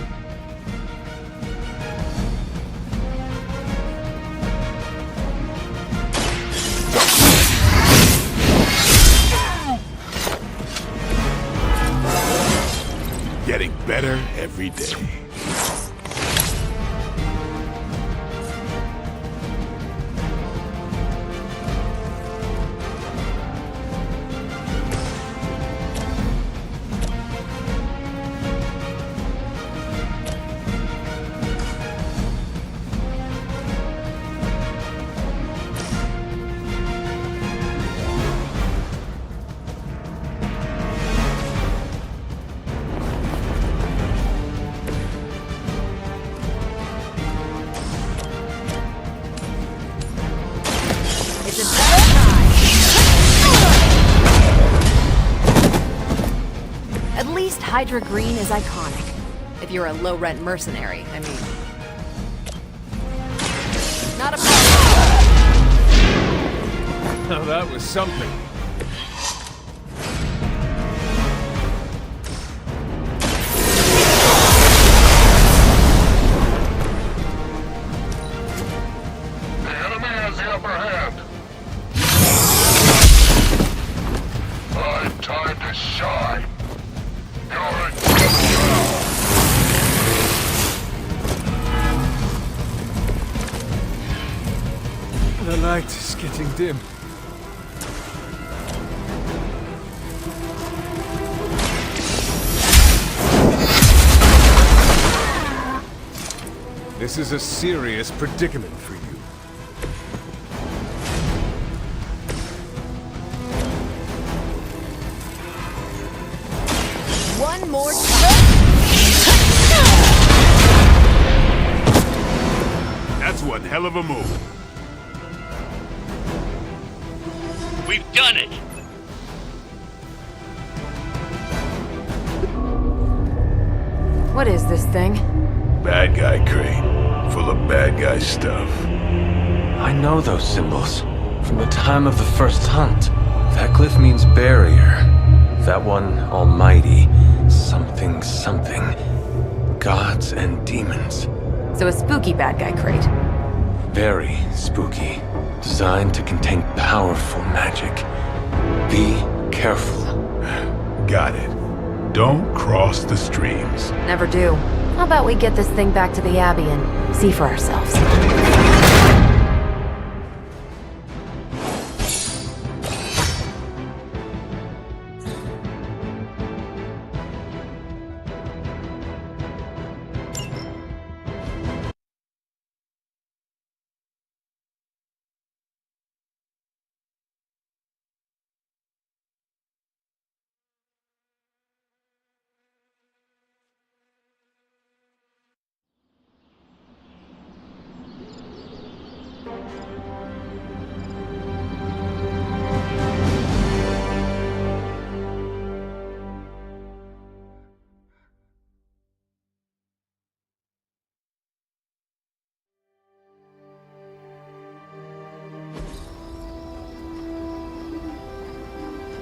Getting better every day. It's about time. At least Hydra Green is iconic. If you're a low-rent mercenary, I mean. Not a problem. Now that was something. The enemy has the upper hand. Time to shine. You're in trouble now. light is getting dim. This is a serious predicament for you. One more time. That's one hell of a move. We've done it! What is this thing? Bad guy crate, full of bad guy stuff. I know those symbols from the time of the first hunt. That glyph means barrier. That one, almighty. Something, something. Gods and demons. So a spooky bad guy crate. Very spooky. Designed to contain powerful magic. Be careful. Got it. Don't cross the streams. Never do. How about we get this thing back to the Abbey and see for ourselves?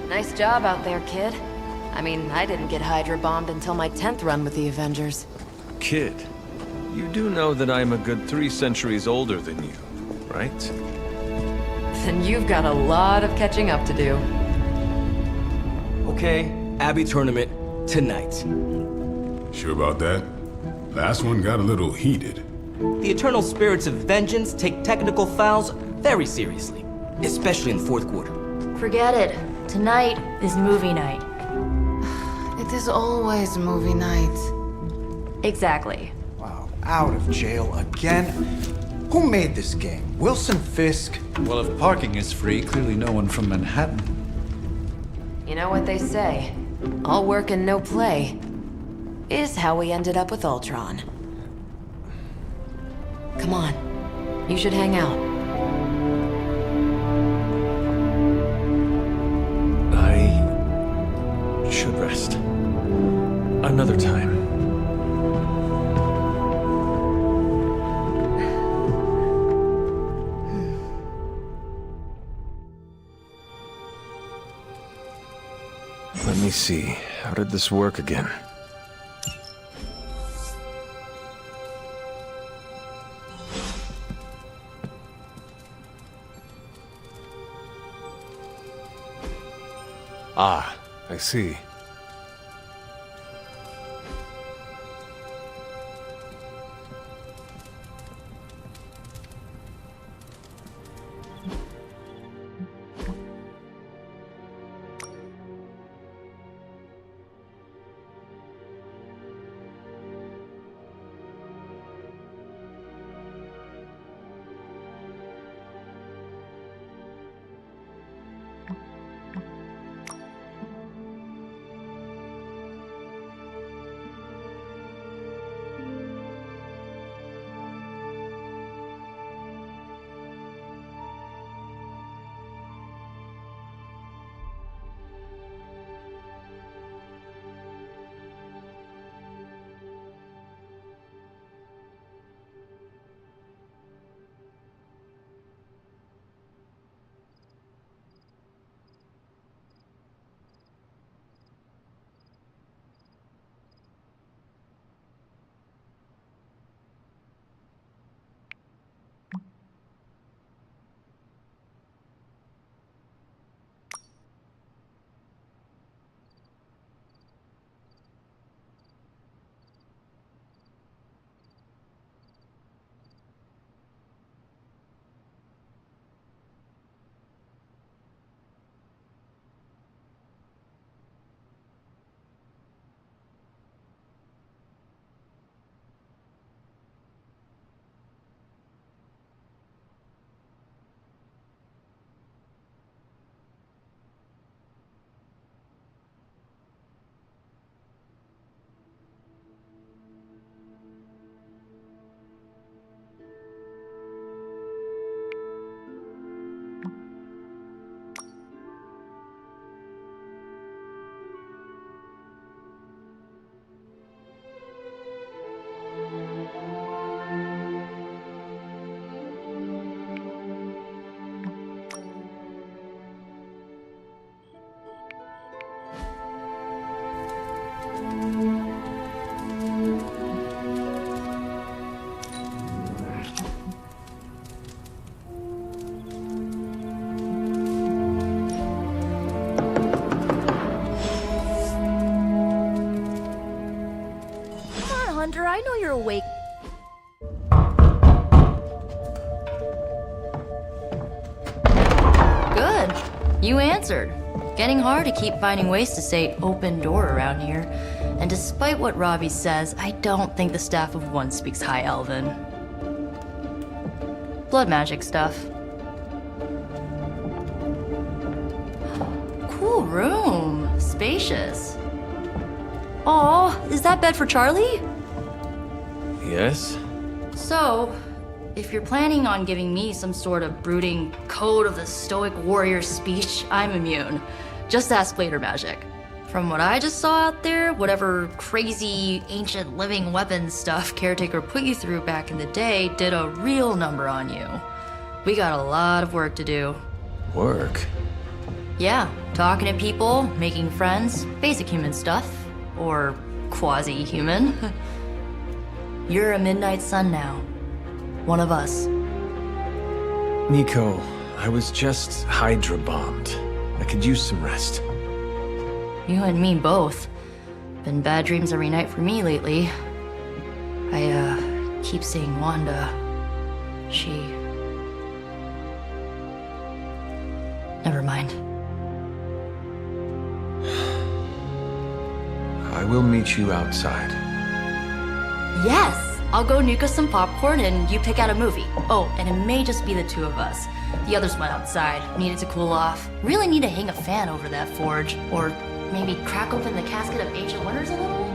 Nice job out there, kid. I mean, I didn't get Hydra bombed until my 10th run with the Avengers. Kid, you do know that I'm a good 3 centuries older than you, right? Then you've got a lot of catching up to do. Okay, Abbey tournament tonight. Sure about that? Last one got a little heated. The Eternal Spirits of Vengeance take technical fouls very seriously, especially in the fourth quarter. Forget it. Tonight is movie night. It is always movie night. Exactly. Wow, out of jail again? Who made this game? Wilson Fisk? Well, if parking is free, clearly no one from Manhattan. You know what they say? All work and no play is how we ended up with Ultron. Come on. You should hang out. I should rest. Another time. Let me see. How did this work again? Ah, I see. Hunter, I know you're awake. Good. You answered. Getting hard to keep finding ways to say open door around here. And despite what Robbie says, I don't think the staff of one speaks High Elven. Blood magic stuff. Cool room. Spacious. Aw, is that bed for Charlie? Yes? So, if you're planning on giving me some sort of brooding code of the stoic warrior speech, I'm immune. Just ask later magic. From what I just saw out there, whatever crazy ancient living weapons stuff Caretaker put you through back in the day did a real number on you. We got a lot of work to do. Work? Yeah, talking to people, making friends, basic human stuff. Or quasi-human. You're a Midnight Sun now. One of us. Nico, I was just Hydra bombed. I could use some rest. You and me both. Been bad dreams every night for me lately. I, keep seeing Wanda. She... Never mind. I will meet you outside. Yes! I'll go nuke us some popcorn and you pick out a movie. Oh, and it may just be the two of us. The others went outside, needed to cool off. Really need to hang a fan over that forge. Or maybe crack open the casket of ancient wonders a little?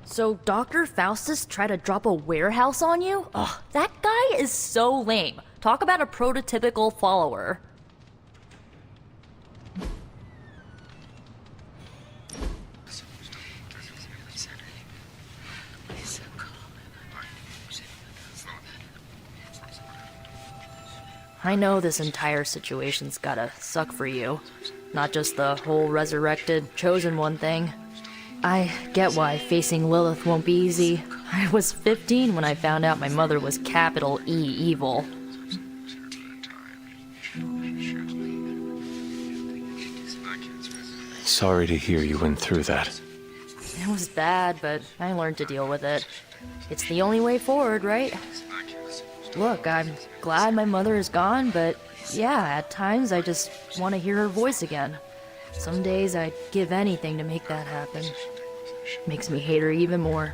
So Dr. Faustus tried to drop a warehouse on you? Ugh, that guy is so lame. Talk about a prototypical follower. I know this entire situation's gotta suck for you. Not just the whole resurrected, chosen one thing. I get why facing Lilith won't be easy. I was 15 when I found out my mother was capital E evil. Sorry to hear you went through that. It was bad, but I learned to deal with it. It's the only way forward, right? Look, I'm glad my mother is gone, but yeah, at times I just want to hear her voice again. Some days I'd give anything to make that happen. Makes me hate her even more.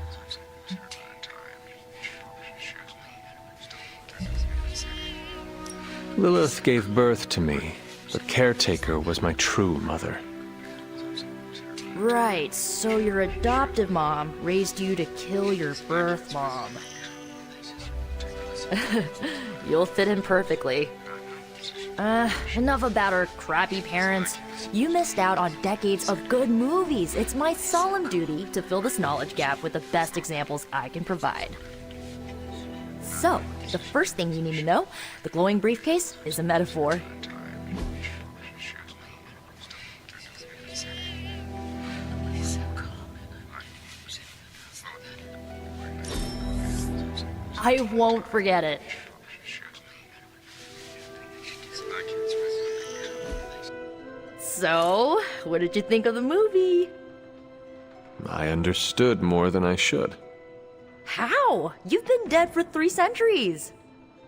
Lilith gave birth to me, but Caretaker was my true mother. Right, so your adoptive mom raised you to kill your birth mom. You'll fit in perfectly. Enough about our crappy parents. You missed out on decades of good movies. It's my solemn duty to fill this knowledge gap with the best examples I can provide. So, the first thing you need to know, the glowing briefcase is a metaphor. I won't forget it. So, what did you think of the movie? I understood more than I should. How? You've been dead for 3 centuries.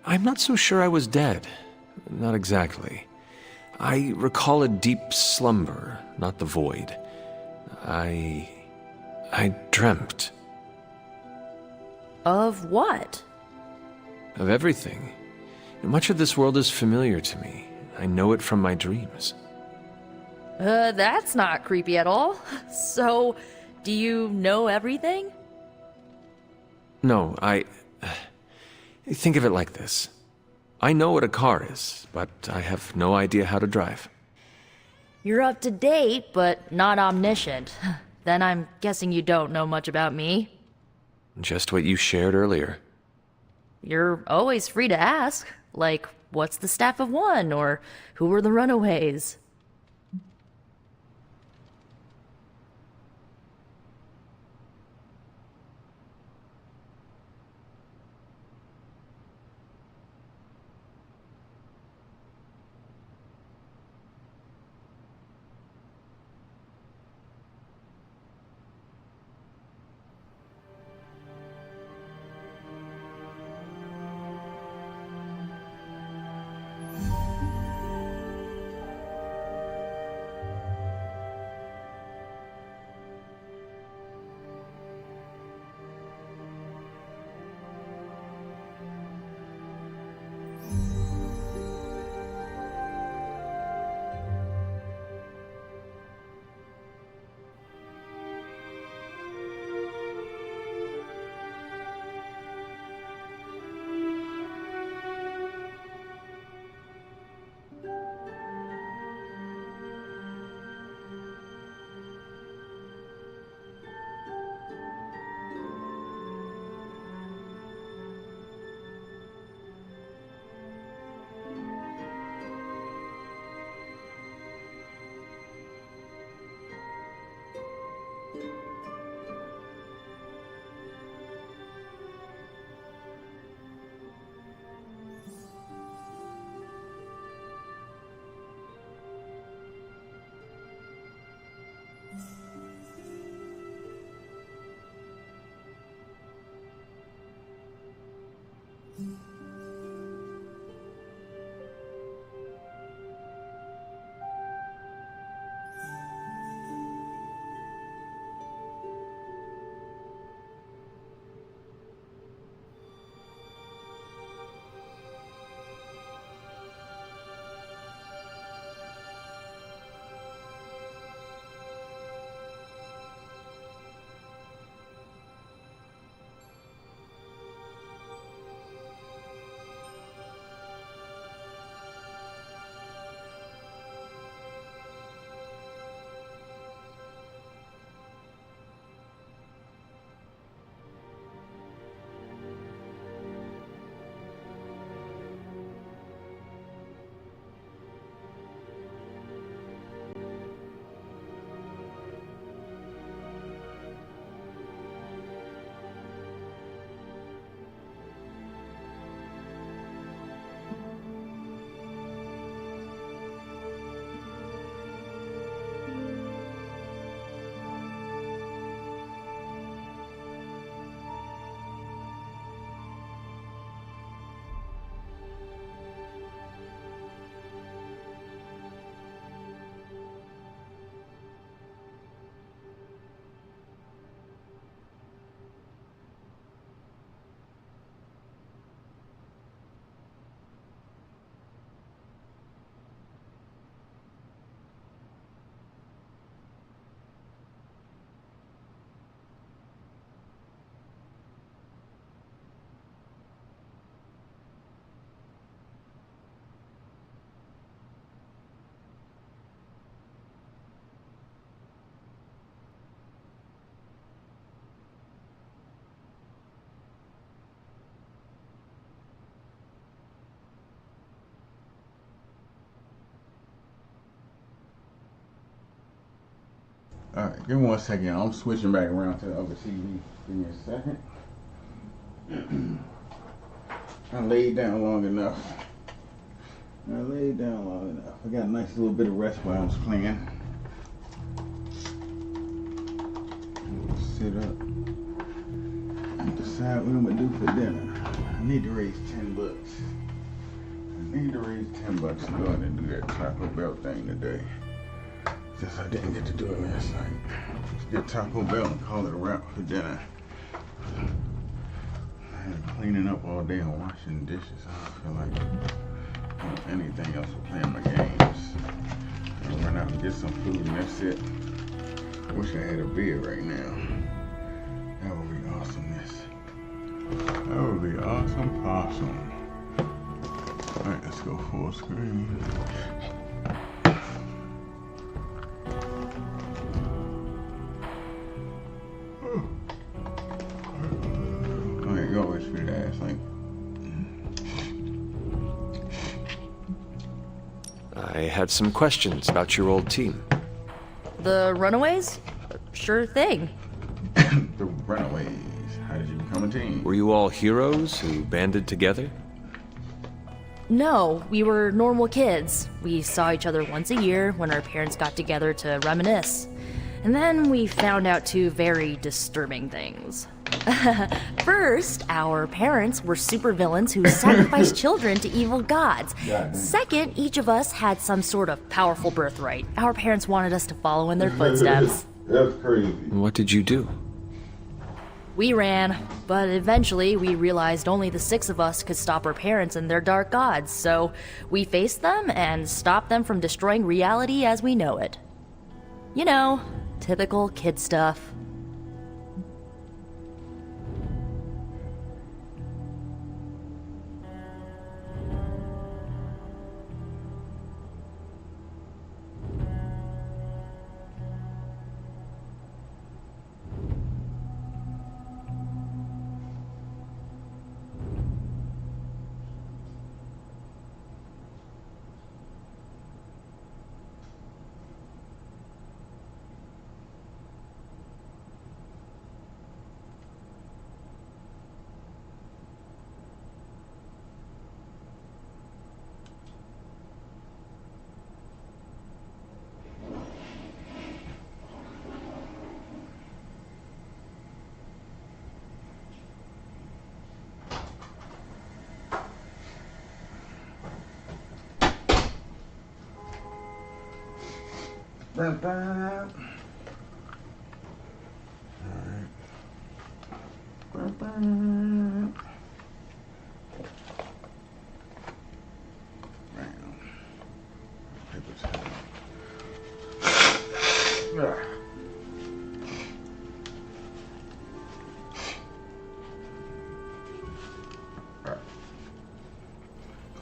I'm not so sure I was dead. Not exactly. I recall a deep slumber, not the void. I dreamt. Of what? Of everything. Much of this world is familiar to me. I know it from my dreams. That's not creepy at all. So, do you know everything? No, think of it like this. I know what a car is, but I have no idea how to drive. You're up to date, but not omniscient. Then I'm guessing you don't know much about me. Just what you shared earlier. You're always free to ask. Like, what's the staff of one? Or who were the runaways? Alright, give me 1 second. I'm switching back around to the other TV. Give me a second. I laid down long enough. I got a nice little bit of rest while I was playing. Sit up and decide what I'm gonna do for dinner. I need to raise 10 bucks. I need to raise 10 bucks to go in and do that Taco Bell thing today. Since I didn't get to do it last night. Just get Taco Bell and call it a wrap for dinner. I had cleaning up all day and washing dishes. I don't feel like doing anything else but playing my games. I'll run out and get some food and that's it. I wish I had a beer right now. That would be awesomeness. That would be awesome possum. Alright, let's go full screen. Alright, you always feel that ass like I had some questions about your old team. The Runaways? Sure thing. The Runaways. How did you become a team? Were you all heroes who banded together? No, we were normal kids. We saw each other once a year when our parents got together to reminisce. And then we found out two very disturbing things. First, our parents were supervillains who sacrificed children to evil gods. Second, each of us had some sort of powerful birthright. Our parents wanted us to follow in their footsteps. That's crazy. What did you do? We ran, but eventually we realized only the 6 of us could stop our parents and their dark gods, so we faced them and stopped them from destroying reality as we know it. You know, typical kid stuff. Alright.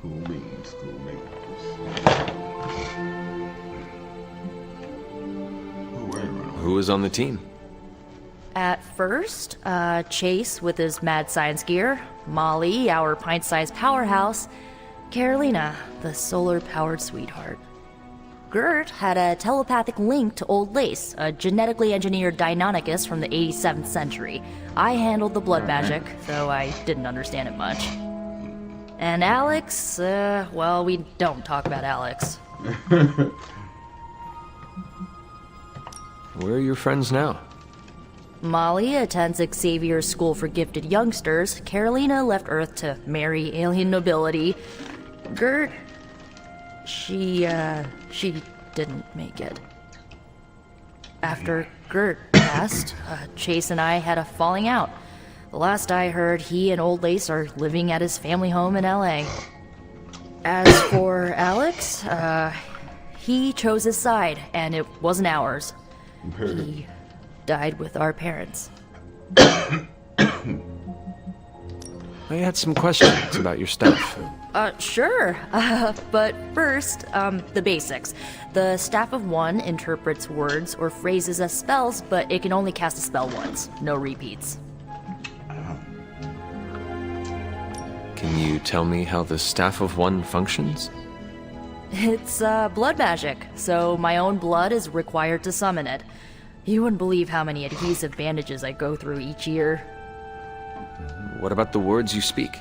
Cool beans, cool beans. Who was on the team? At first, Chase with his mad science gear, Molly, our pint-sized powerhouse, Carolina, the solar-powered sweetheart. Gert had a telepathic link to Old Lace, a genetically engineered Deinonychus from the 87th century. I handled the blood magic, though I didn't understand it much. And Alex, well, we don't talk about Alex. Where are your friends now? Molly attends Xavier's School for Gifted Youngsters. Carolina left Earth to marry alien nobility. Gert, she didn't make it. After Gert passed, Chase and I had a falling out. The last I heard, he and Old Lace are living at his family home in LA. As for Alex, he chose his side, and it wasn't ours. He died with our parents. I had some questions about your staff. Sure. But first, the basics. The Staff of One interprets words or phrases as spells, but it can only cast a spell once. No repeats. Can you tell me how the Staff of One functions? It's, blood magic, so my own blood is required to summon it. You wouldn't believe how many adhesive bandages I go through each year. What about the words you speak?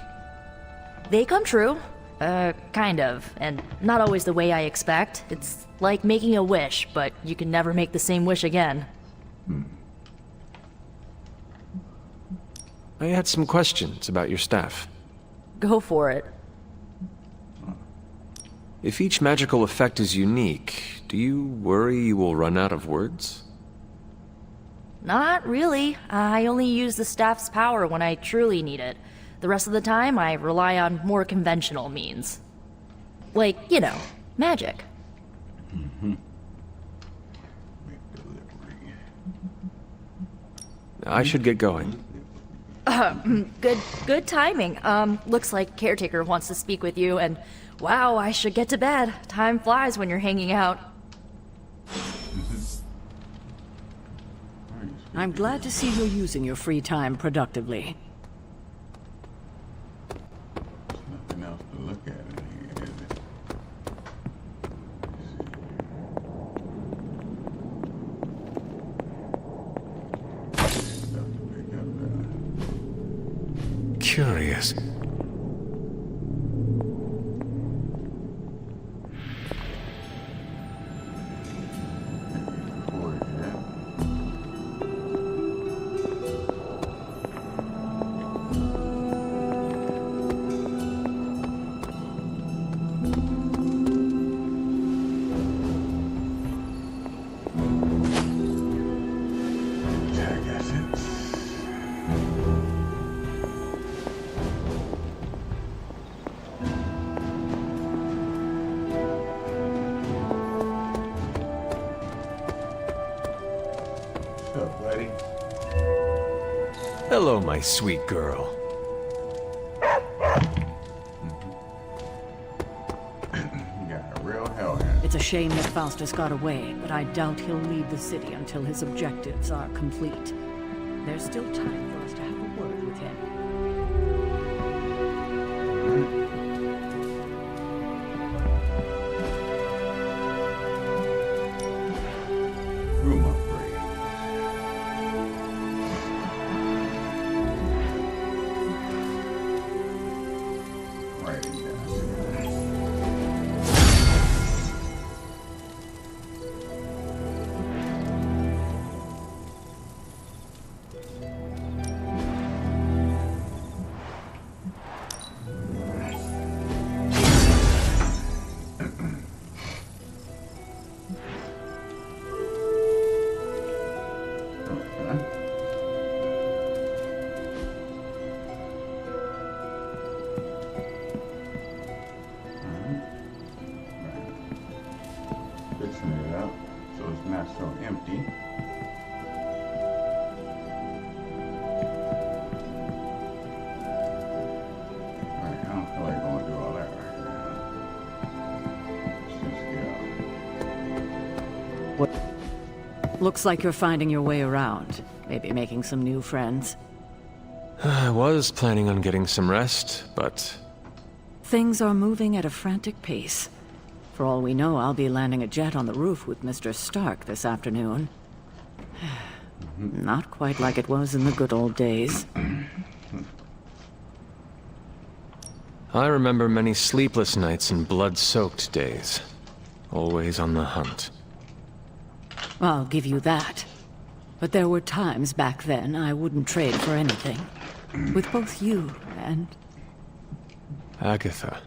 They come true. Kind of. And not always the way I expect. It's like making a wish, but you can never make the same wish again. I had some questions about your staff. Go for it. If each magical effect is unique, do you worry you will run out of words? Not really. I only use the staff's power when I truly need it. The rest of the time, I rely on more conventional means. Like, you know, magic. I should get going. Good timing. Looks like Caretaker wants to speak with you, and wow, I should get to bed. Time flies when you're hanging out. I'm glad to see you're using your free time productively. There's nothing else to look at in here, is curious. Hello, my sweet girl. It's a shame that Faustus got away, but I doubt he'll leave the city until his objectives are complete. There's still time for us to have a word with him. Room upgrade. Writing down. Fixing it up so it's not so empty. Alright, I don't feel like going through all that right now. Let's just go. Looks like you're finding your way around. Maybe making some new friends. I was planning on getting some rest, but... Things are moving at a frantic pace. For all we know, I'll be landing a jet on the roof with Mr. Stark this afternoon. Not quite like it was in the good old days. I remember many sleepless nights and blood-soaked days. Always on the hunt. I'll give you that. But there were times back then I wouldn't trade for anything. With both you and... Agatha.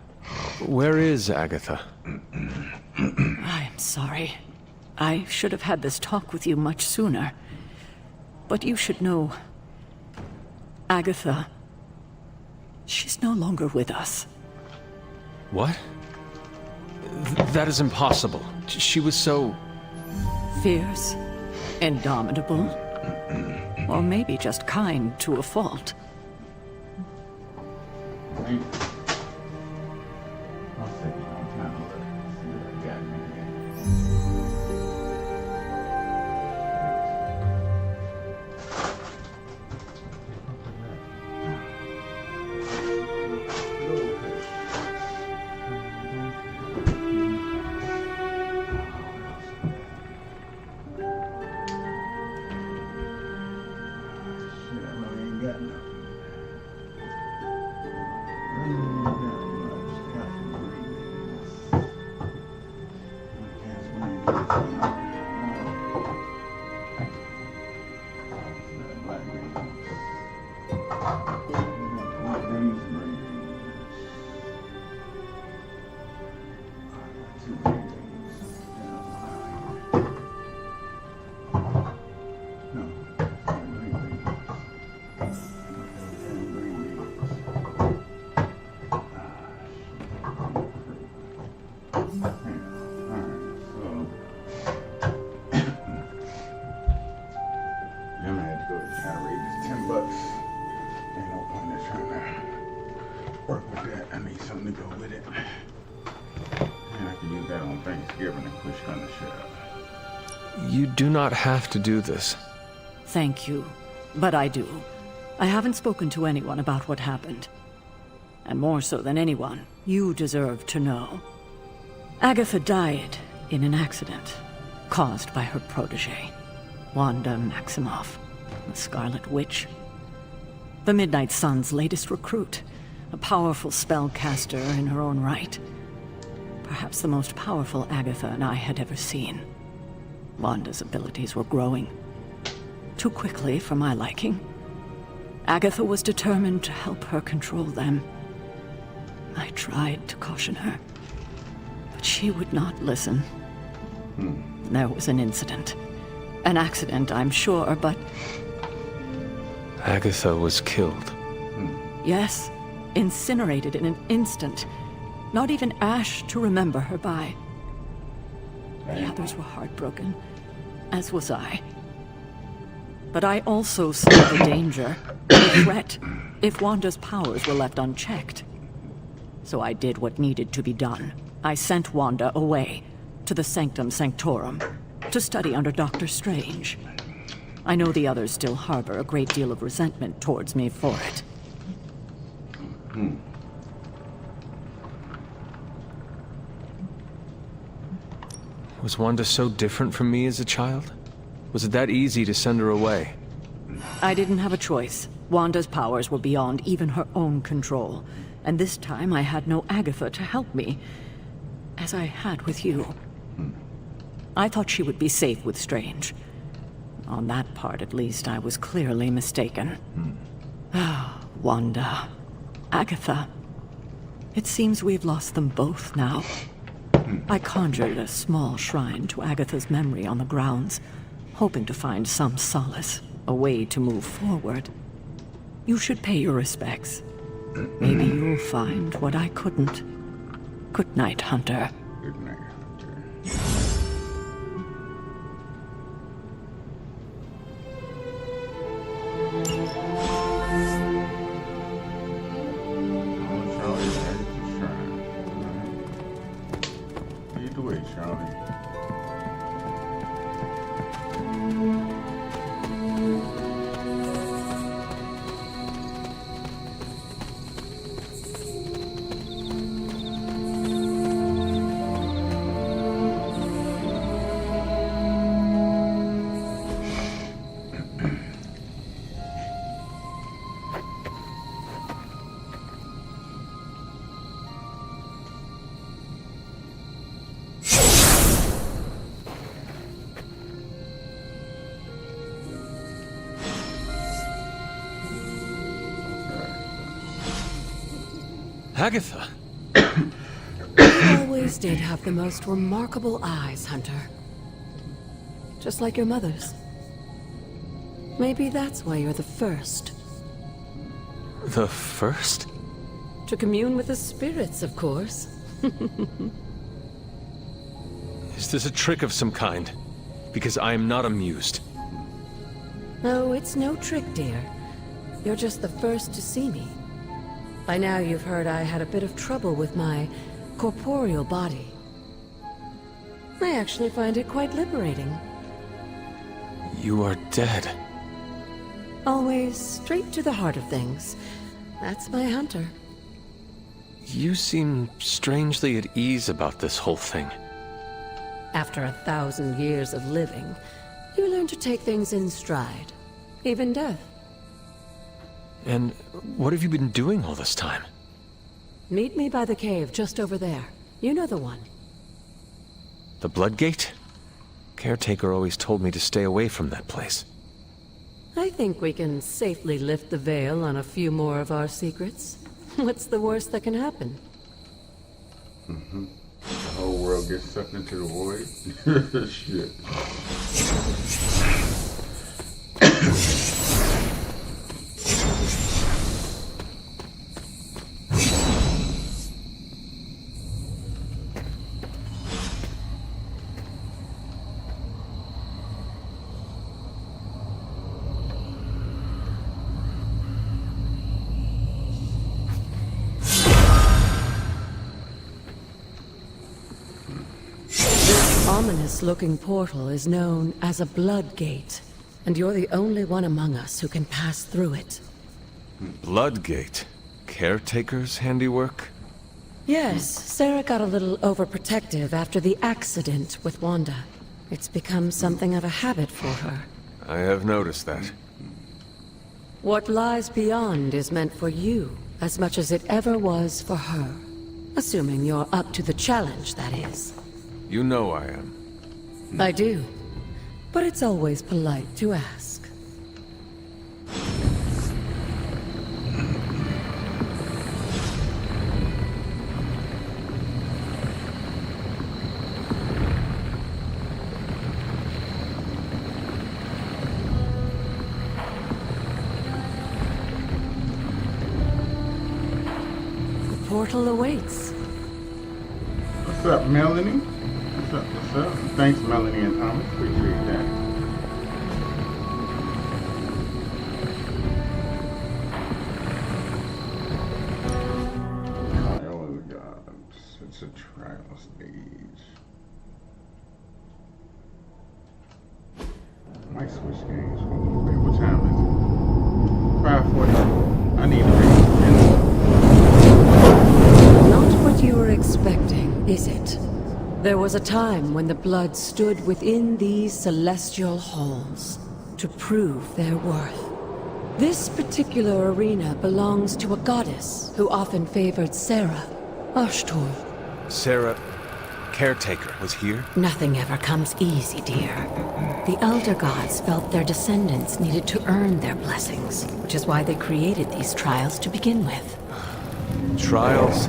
Where is Agatha? I'm sorry. I should have had this talk with you much sooner. But you should know... Agatha... She's no longer with us. What? That is impossible. She was so... Fierce, indomitable, or maybe just kind to a fault. Right. I'll take it on time. See what I got in You do not have to do this. Thank you, but I do. I haven't spoken to anyone about what happened. And more so than anyone, you deserve to know. Agatha died in an accident caused by her protege, Wanda Maximoff, the Scarlet Witch. The Midnight Sun's latest recruit. A powerful spellcaster in her own right. Perhaps the most powerful Agatha and I had ever seen. Wanda's abilities were growing. Too quickly for my liking. Agatha was determined to help her control them. I tried to caution her, but she would not listen. There was an incident. An accident, I'm sure, but... Agatha was killed. Yes, incinerated in an instant. Not even ash to remember her by. The others were heartbroken, as was I. But I also saw the danger, the threat, if Wanda's powers were left unchecked. So I did what needed to be done. I sent Wanda away, to the Sanctum Sanctorum, to study under Dr. Strange. I know the others still harbor a great deal of resentment towards me for it. Was Wanda so different from me as a child? Was it that easy to send her away? I didn't have a choice. Wanda's powers were beyond even her own control. And this time I had no Agatha to help me, as I had with you. I thought she would be safe with Strange. On that part, at least, I was clearly mistaken. Wanda. Agatha. It seems we've lost them both now. I conjured a small shrine to Agatha's memory on the grounds, hoping to find some solace, a way to move forward. You should pay your respects. Maybe you'll find what I couldn't. Good night, Hunter. Good night, Hunter. Agatha! You always did have the most remarkable eyes, Hunter. Just like your mother's. Maybe that's why you're the first. The first? To commune with the spirits, of course. Is this a trick of some kind? Because I am not amused. No, it's no trick, dear. You're just the first to see me. By now you've heard I had a bit of trouble with my corporeal body. I actually find it quite liberating. You are dead. Always straight to the heart of things. That's my Hunter. You seem strangely at ease about this whole thing. After 1,000 years of living, you learn to take things in stride. Even death. And what have you been doing all this time? Meet me by the cave just over there. You know the one. The Bloodgate? Caretaker always told me to stay away from that place. I think we can safely lift the veil on a few more of our secrets. What's the worst that can happen? The whole world gets sucked into the void. Shit. Ominous-looking portal is known as a Bloodgate, and you're the only one among us who can pass through it. Bloodgate? Caretaker's handiwork? Yes, Sarah got a little overprotective after the accident with Wanda. It's become something of a habit for her. I have noticed that. What lies beyond is meant for you as much as it ever was for her. Assuming you're up to the challenge, that is. You know I am. I do. But it's always polite to ask. The portal awaits. What's up, Melanie? What's up? Thanks, Melanie and Thomas. Appreciate that. Trial of the Gods. It's a trial stage. Might switch games for a little bit. What time is it? 5:40. I need to read. Not what you were expecting, is it? There was a time when the blood stood within these celestial halls to prove their worth. This particular arena belongs to a goddess who often favored Sarah, Ashtor. Sarah, caretaker, was here? Nothing ever comes easy, dear. The Elder Gods felt their descendants needed to earn their blessings, which is why they created these trials to begin with. Trials?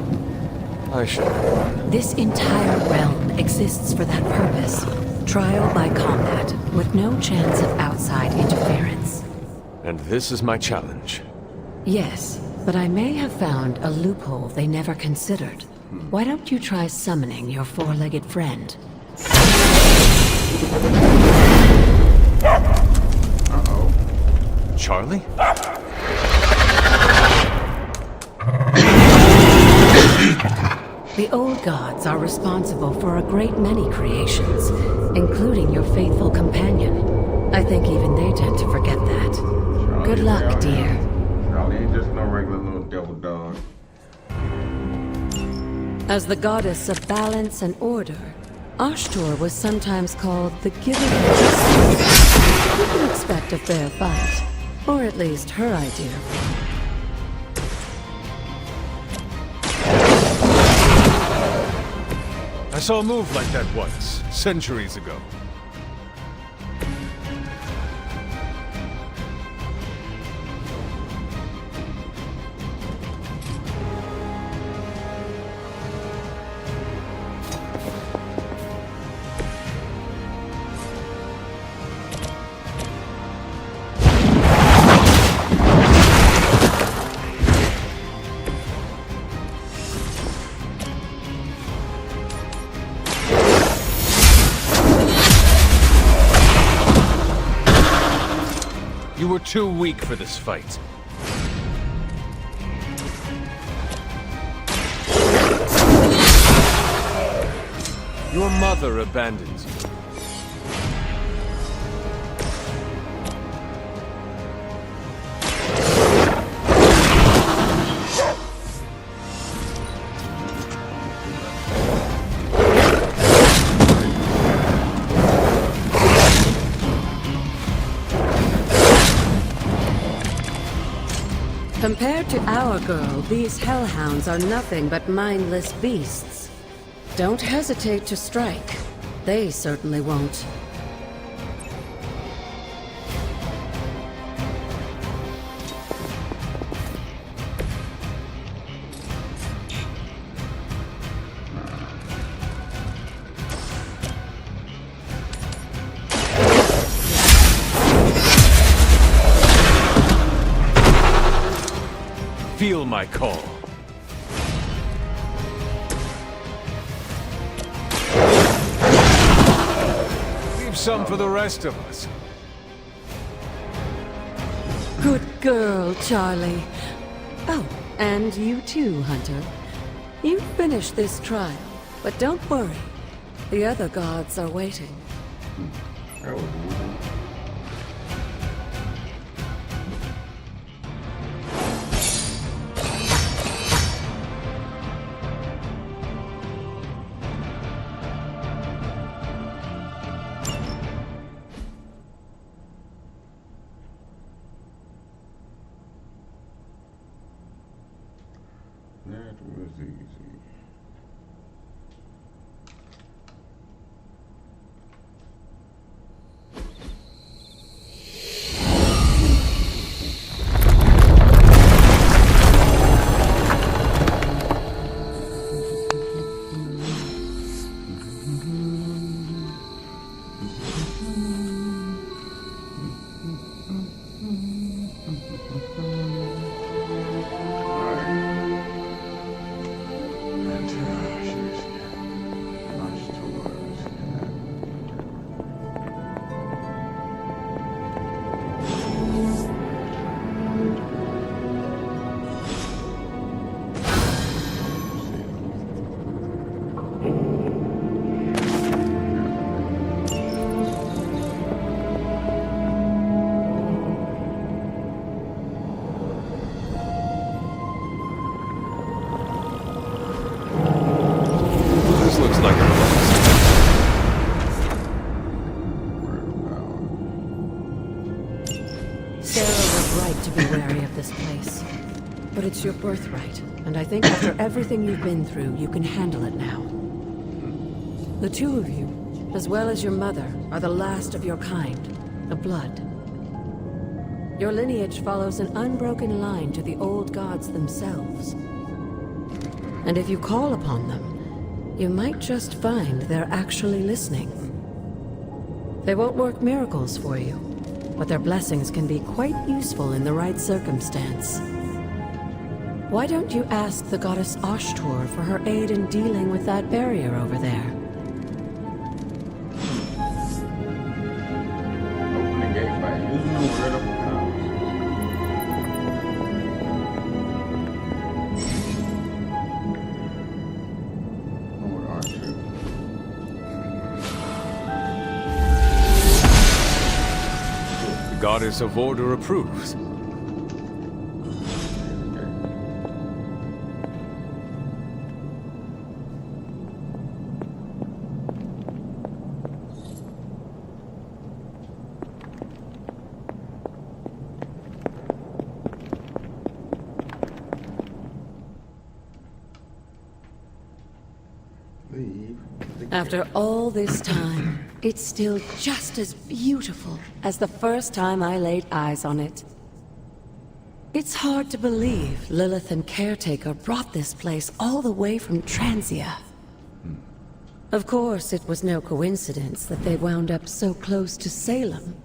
I should have known. This entire realm exists for that purpose. Trial by combat, with no chance of outside interference. And this is my challenge. Yes, but I may have found a loophole they never considered. Why don't you try summoning your four-legged friend? Uh-oh. Charlie? The old gods are responsible for a great many creations, including your faithful companion. I think even they tend to forget that. Charlie, Good luck, dear. Charlie ain't just no regular little devil dog. As the goddess of balance and order, Ashtor was sometimes called the giver of justice. You can expect a fair fight, or at least her idea of one. I saw a move like that once, centuries ago. You were too weak for this fight. Your mother abandoned you. Compared to our girl, these hellhounds are nothing but mindless beasts. Don't hesitate to strike. They certainly won't. Feel my call. Leave some for the rest of us. Good girl, Charlie. Oh, and you too, Hunter. You finished this trial, but don't worry. The other gods are waiting. That was easy. That was easy. But it's your birthright, and I think after everything you've been through, you can handle it now. The two of you, as well as your mother, are the last of your kind, the Blood. Your lineage follows an unbroken line to the old gods themselves. And if you call upon them, you might just find they're actually listening. They won't work miracles for you, but their blessings can be quite useful in the right circumstance. Why don't you ask the goddess Ashtor for her aid in dealing with that barrier over there? Open the gate by using the word of God. Lord Archer. The goddess of order approves. After all this time, it's still just as beautiful as the first time I laid eyes on it. It's hard to believe Lilith and Caretaker brought this place all the way from Transia. Of course, it was no coincidence that they wound up so close to Salem.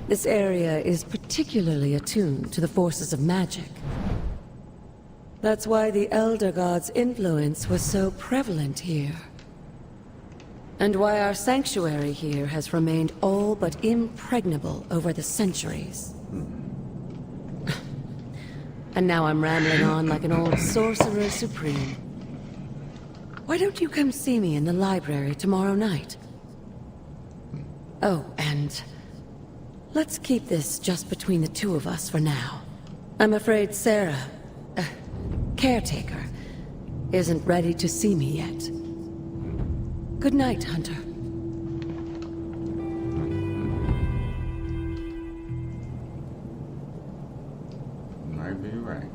This area is particularly attuned to the forces of magic. That's why the Elder God's influence was so prevalent here. And why our sanctuary here has remained all but impregnable over the centuries. And now I'm rambling on like an old sorcerer supreme. Why don't you come see me in the library tomorrow night? Oh, and let's keep this just between the two of us for now. I'm afraid Sarah, Caretaker, isn't ready to see me yet. Good night, Hunter. Might be right.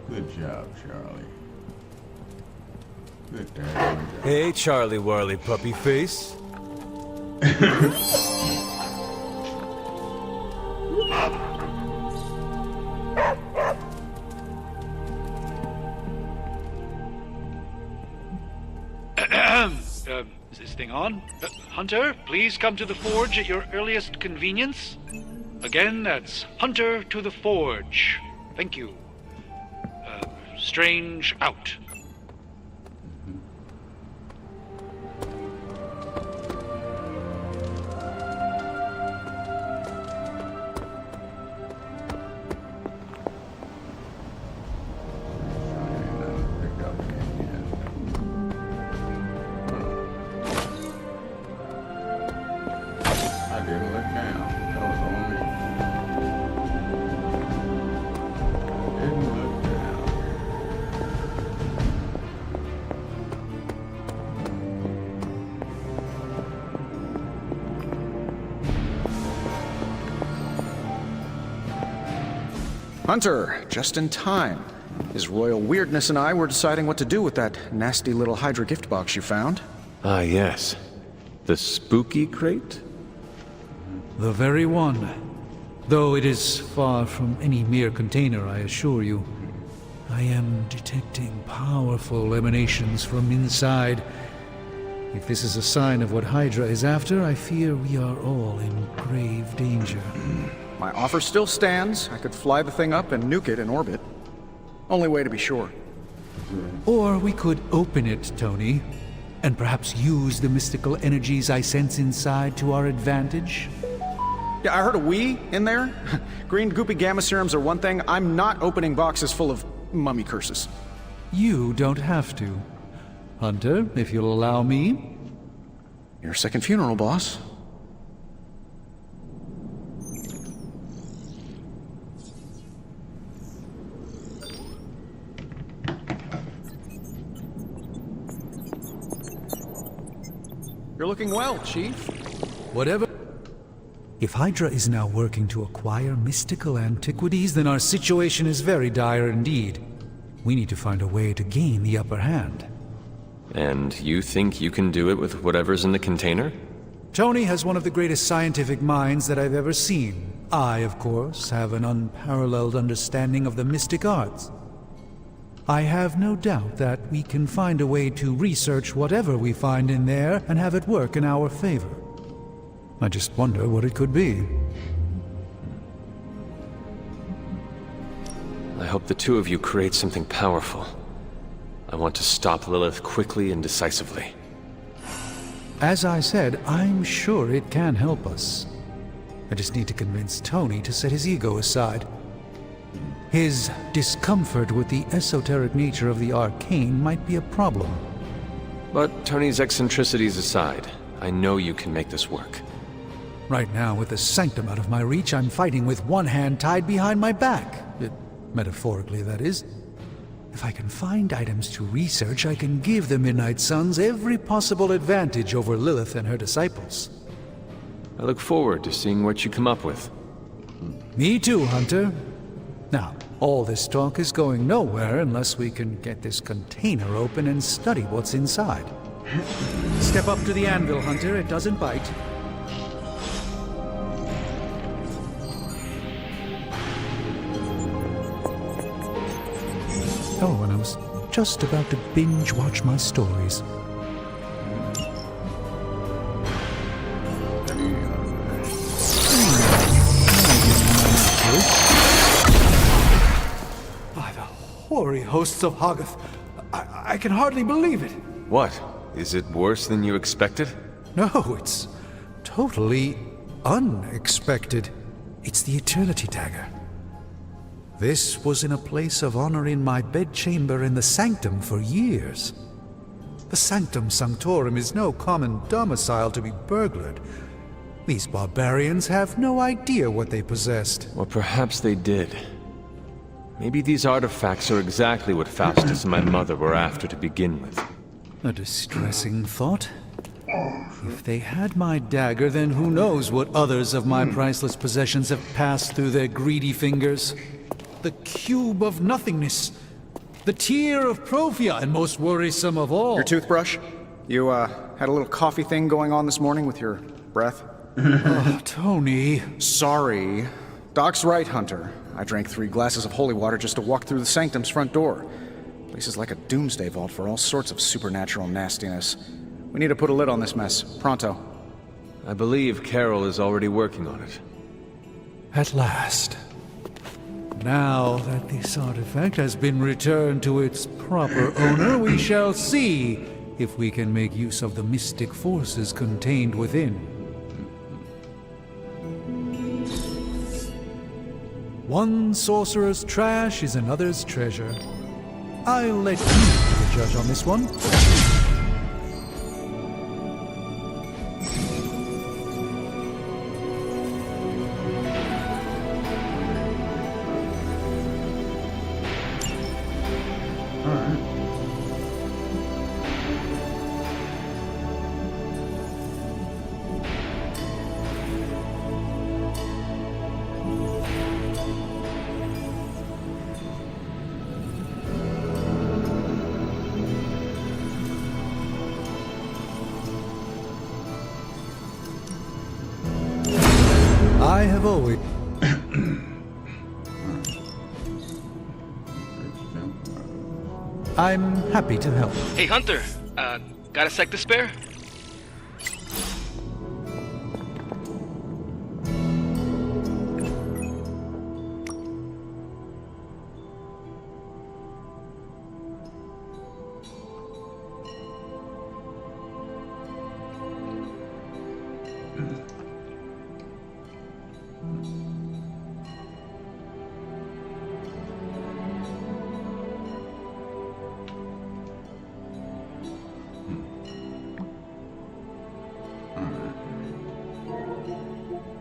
Good job, Charlie. Good dad. Hey, Charlie Warley puppy face. Is this thing on? Hunter, please come to the forge at your earliest convenience. Again, that's Hunter to the forge. Thank you. Strange out. Hunter, just in time. His royal weirdness and I were deciding what to do with that nasty little Hydra gift box you found. Ah, yes. The spooky crate? The very one. Though it is far from any mere container, I assure you. I am detecting powerful emanations from inside. If this is a sign of what Hydra is after, I fear we are all in grave danger. My offer still stands. I could fly the thing up and nuke it in orbit. Only way to be sure. Or we could open it, Tony, and perhaps use the mystical energies I sense inside to our advantage. Yeah, I heard a "we" in there. Green goopy gamma serums are one thing. I'm not opening boxes full of mummy curses. You don't have to. Hunter, if you'll allow me. Your second funeral, boss. You're looking well, Chief. Whatever. If Hydra is now working to acquire mystical antiquities, then our situation is very dire indeed. We need to find a way to gain the upper hand. And you think you can do it with whatever's in the container? Tony has one of the greatest scientific minds that I've ever seen. I, of course, have an unparalleled understanding of the mystic arts. I have no doubt that we can find a way to research whatever we find in there and have it work in our favor. I just wonder what it could be. I hope the two of you create something powerful. I want to stop Lilith quickly and decisively. As I said, I'm sure it can help us. I just need to convince Tony to set his ego aside. His discomfort with the esoteric nature of the arcane might be a problem. But Tony's eccentricities aside, I know you can make this work. Right now, with the sanctum out of my reach, I'm fighting with one hand tied behind my back. Metaphorically, that is. If I can find items to research, I can give the Midnight Suns every possible advantage over Lilith and her disciples. I look forward to seeing what you come up with. Me too, Hunter. Now, all this talk is going nowhere unless we can get this container open and study what's inside. Step up to the anvil, Hunter. It doesn't bite. Oh, and I was just about to binge watch my stories. By the hoary hosts of Hoggoth, I can hardly believe it. What? Is it worse than you expected? No, it's totally unexpected. It's the Eternity Dagger. This was in a place of honor in my bedchamber in the Sanctum for years. The Sanctum Sanctorum is no common domicile to be burglared. These barbarians have no idea what they possessed. Or perhaps they did. Maybe these artifacts are exactly what Faustus and my mother were after to begin with. A distressing thought. If they had my dagger, then who knows what others of my priceless possessions have passed through their greedy fingers. The cube of nothingness. The tear of Profia, and most worrisome of all. Your toothbrush? You, had a little coffee thing going on this morning with your breath? Oh, Tony. Sorry. Doc's right, Hunter. I drank 3 glasses of holy water just to walk through the Sanctum's front door. Place is like a doomsday vault for all sorts of supernatural nastiness. We need to put a lid on this mess. Pronto. I believe Carol is already working on it. At last. Now that this artifact has been returned to its proper owner, we shall see if we can make use of the mystic forces contained within. One sorcerer's trash is another's treasure. I'll let you be the judge on this one. I have always... I'm happy to help. Hey, Hunter. Got a sec to spare?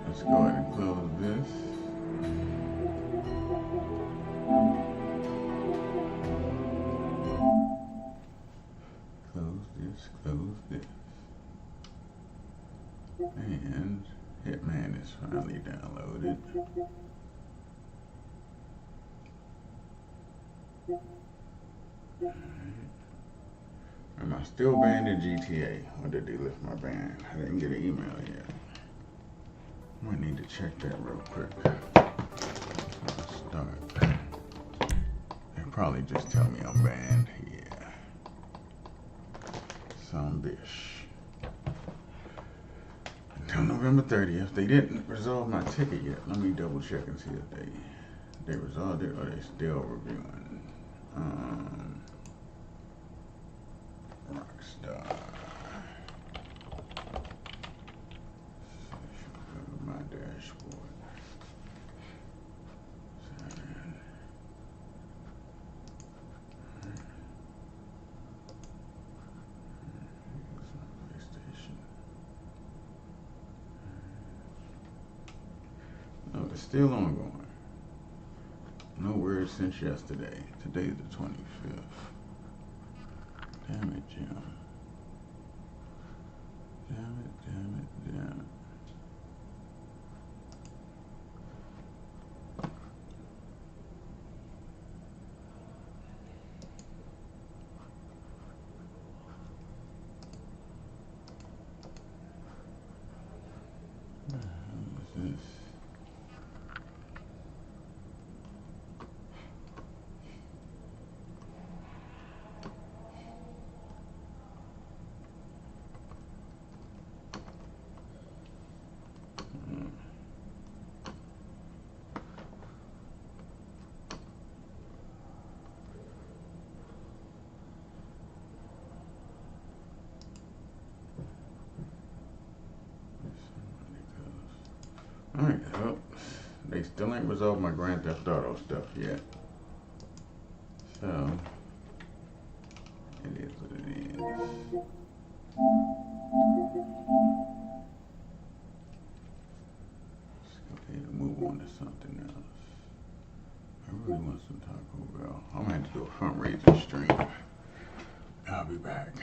Let's go ahead and close this. Close this, close this. And Hitman is finally downloaded. Am I still banned in GTA? Or did they lift my ban? I didn't get an email yet. Might need to check that real quick. Let's start. They probably just tell me I'm banned. Yeah. Some bish. Until November 30th. They didn't resolve my ticket yet. Let me double check and see if they resolved it or they still reviewing. Rockstar. My dashboard. PlayStation. No, it's still ongoing. No word since yesterday. Today's the 25th. Damn it, Jim. Damn it, damn it, damn it. What is this? Alright, well, they still ain't resolved my Grand Theft Auto stuff yet. So, it is what it is. Let's go ahead and move on to something else. I really want some Taco Bell. I'm gonna have to do a fundraising stream. I'll be back.